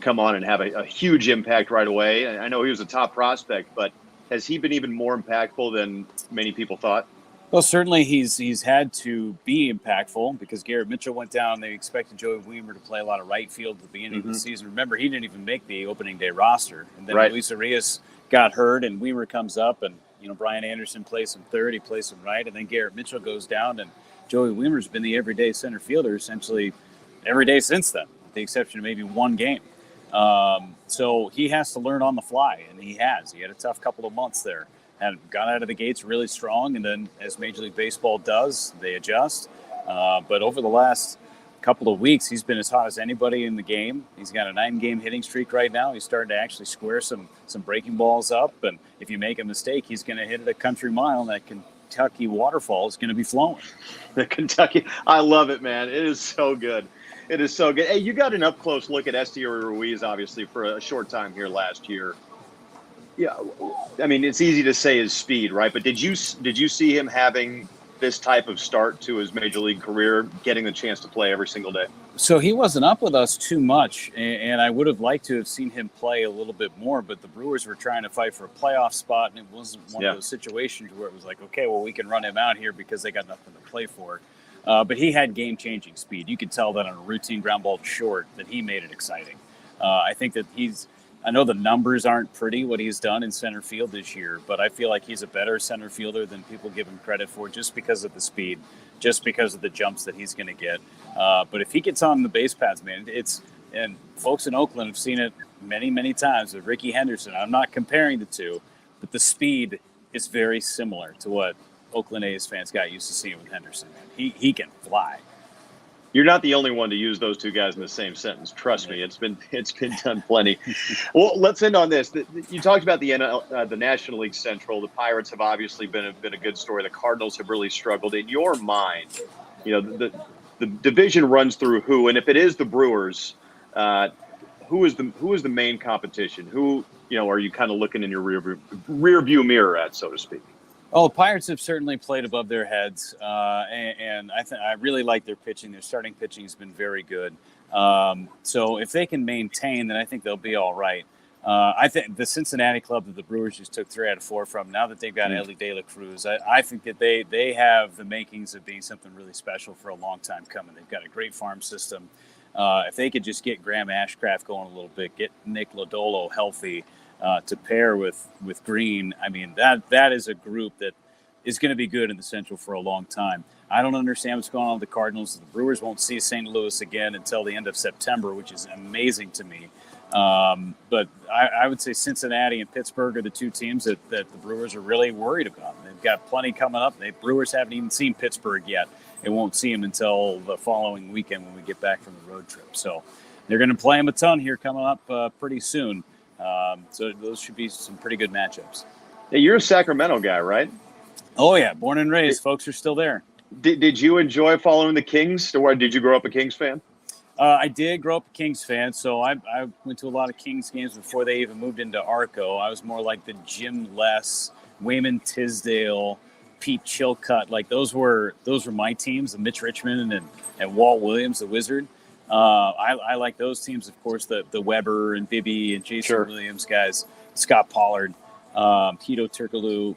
come on and have a huge impact right away. I know he was a top prospect, but has he been even more impactful than many people thought? Well, certainly he's had to be impactful because Garrett Mitchell went down. They expected Joey Wiemer to play a lot of right field at the beginning of the season. Remember, he didn't even make the opening day roster. And then Luis Arias got hurt, and Wiemer comes up, and Brian Anderson plays some third, he plays some right, and then Garrett Mitchell goes down, and Joey Wiemer's been the everyday center fielder essentially every day since then. the exception of maybe one game. So he has to learn on the fly, and he has. He had a tough couple of months there. And got out of the gates really strong, and then as Major League Baseball does, they adjust. But over the last couple of weeks, he's been as hot as anybody in the game. He's got a 9-game hitting streak right now. He's starting to actually square some breaking balls up, and if you make a mistake, he's going to hit it a country mile, and that Kentucky waterfall is going to be flowing. The Kentucky, I love it, man. It is so good. It is so good. Hey, you got an up-close look at Estier Ruiz, obviously, for a short time here last year. Yeah, I mean, it's easy to say his speed, right? But did you see him having this type of start to his major league career, getting the chance to play every single day? So he wasn't up with us too much, and I would have liked to have seen him play a little bit more, but the Brewers were trying to fight for a playoff spot, and it wasn't one of those situations where it was like, okay, well, we can run him out here because they got nothing to play for. But he had game-changing speed. You could tell that on a routine ground ball short that he made it exciting. I think that I know the numbers aren't pretty, what he's done in center field this year, but I feel like he's a better center fielder than people give him credit for just because of the speed, just because of the jumps that he's going to get. But if he gets on the base paths, man, and folks in Oakland have seen it many, many times with Ricky Henderson. I'm not comparing the two, but the speed is very similar to what Oakland A's fans got used to seeing with Henderson. Man. He can fly. You're not the only one to use those two guys in the same sentence. Trust me, it's been done plenty. Well, let's end on this. You talked about the National League Central. The Pirates have obviously been a good story. The Cardinals have really struggled. In your mind, the division runs through who? And if it is the Brewers, who is the main competition? Who are you kind of looking in your rear view mirror at, so to speak? Oh, the Pirates have certainly played above their heads, and I really like their pitching. Their starting pitching has been very good. So if they can maintain, then I think they'll be all right. I think the Cincinnati club that the Brewers just took 3 out of 4 from, now that they've got Ellie De La Cruz, I think that they have the makings of being something really special for a long time coming. They've got a great farm system. If they could just get Graham Ashcraft going a little bit, get Nick Lodolo healthy, to pair with Green, I mean, that is a group that is going to be good in the Central for a long time. I don't understand what's going on with the Cardinals. The Brewers won't see St. Louis again until the end of September, which is amazing to me. But I would say Cincinnati and Pittsburgh are the two teams that the Brewers are really worried about. They've got plenty coming up. The Brewers haven't even seen Pittsburgh yet. They won't see them until the following weekend when we get back from the road trip. So they're going to play them a ton here coming up pretty soon. So those should be some pretty good matchups. Hey, you're a Sacramento guy, right? Oh, yeah. Born and raised. Folks are still there. Did you enjoy following the Kings? Or did you grow up a Kings fan? I did grow up a Kings fan, so I went to a lot of Kings games before they even moved into Arco. I was more like the Jim Les, Wayman Tisdale, Pete Chilcutt. Like those were my teams, the Mitch Richmond and Walt Williams, the Wizard. I like those teams, of course, the Weber and Bibby and Jason Williams guys, Scott Pollard, Tito Turkoglu.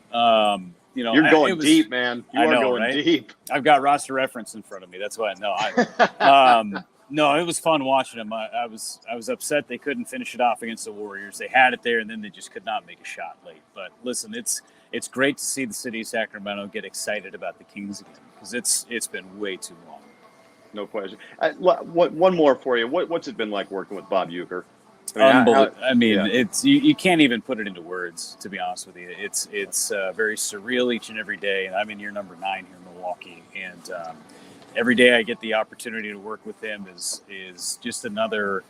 You're going deep, man. You are going deep. I've got roster reference in front of me. That's why I know. No, it was fun watching them. I was upset they couldn't finish it off against the Warriors. They had it there, and then they just could not make a shot late. But listen, it's great to see the city of Sacramento get excited about the Kings again because it's been way too long. No question. One more for you. What's it been like working with Bob Uecker? It's you can't even put it into words, to be honest with you. It's very surreal each and every day. And I'm in year number 9 here in Milwaukee, and every day I get the opportunity to work with him is just another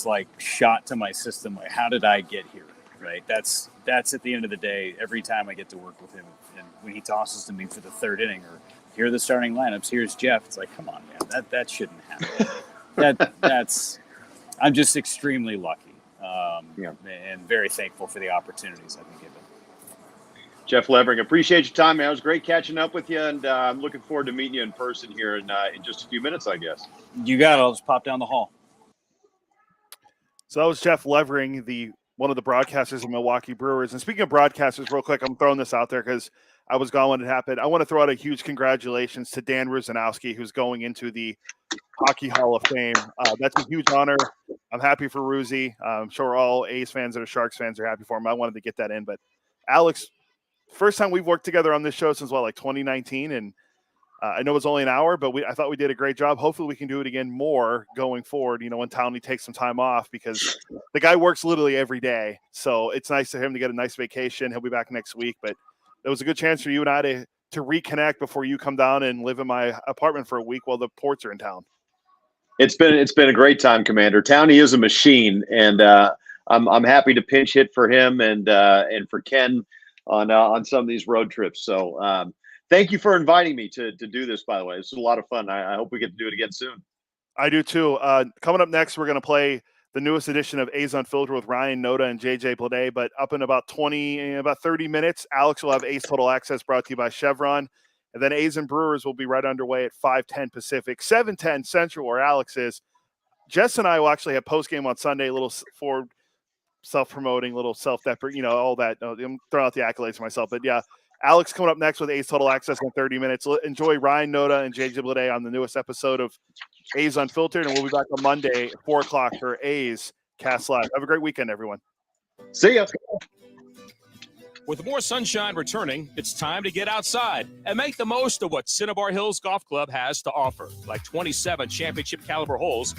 like shot to my system. Like, how did I get here? Right. That's at the end of the day. Every time I get to work with him, and when he tosses to me for the 3rd inning, or here are the starting lineups, here's Jeff. It's like, come on, man, that shouldn't happen. I'm just extremely lucky, and very thankful for the opportunities I've been given. Jeff Levering, appreciate your time, man. It was great catching up with you, and I'm looking forward to meeting you in person here in just a few minutes, I guess. You got it. I'll just pop down the hall. So that was Jeff Levering, one of the broadcasters of Milwaukee Brewers. And speaking of broadcasters, real quick, I'm throwing this out there because I was gone when it happened. I want to throw out a huge congratulations to Dan Rusanowski, who's going into the Hockey Hall of Fame. That's a huge honor. I'm happy for Ruzy. I'm sure all A's fans and Sharks fans are happy for him. I wanted to get that in. But Alex, first time we've worked together on this show since, 2019? And I know it's only an hour, but I thought we did a great job. Hopefully we can do it again more going forward, when Townley takes some time off, because the guy works literally every day. So it's nice for him to get a nice vacation. He'll be back next week, but it was a good chance for you and I to reconnect before you come down and live in my apartment for a week while the Ports are in town. It's been a great time, Commander. Townley is a machine, and I'm happy to pinch hit for him and for Ken on some of these road trips. So thank you for inviting me to do this, by the way. This is a lot of fun. I hope we get to do it again soon. I do too. Coming up next, we're going to play the newest edition of A's Unfiltered with Ryan Noda and JJ Blade. But up in about 30 minutes, Alex will have A's Total Access brought to you by Chevron. And then A's and Brewers will be right underway at 5:10 Pacific, 7:10 Central, where Alex is. Jess and I will actually have postgame on Sunday, a little for self-promoting, little self-deprecate, all that. I'm throwing out the accolades for myself. But yeah, Alex coming up next with A's Total Access in 30 minutes. Enjoy Ryan Noda and JJ Blade on the newest episode of A's Unfiltered, and we'll be back on Monday at 4 o'clock for A's Cast Live. Have a great weekend, everyone. See ya. With more sunshine returning, it's time to get outside and make the most of what Cinnabar Hills Golf Club has to offer, like 27 championship caliber holes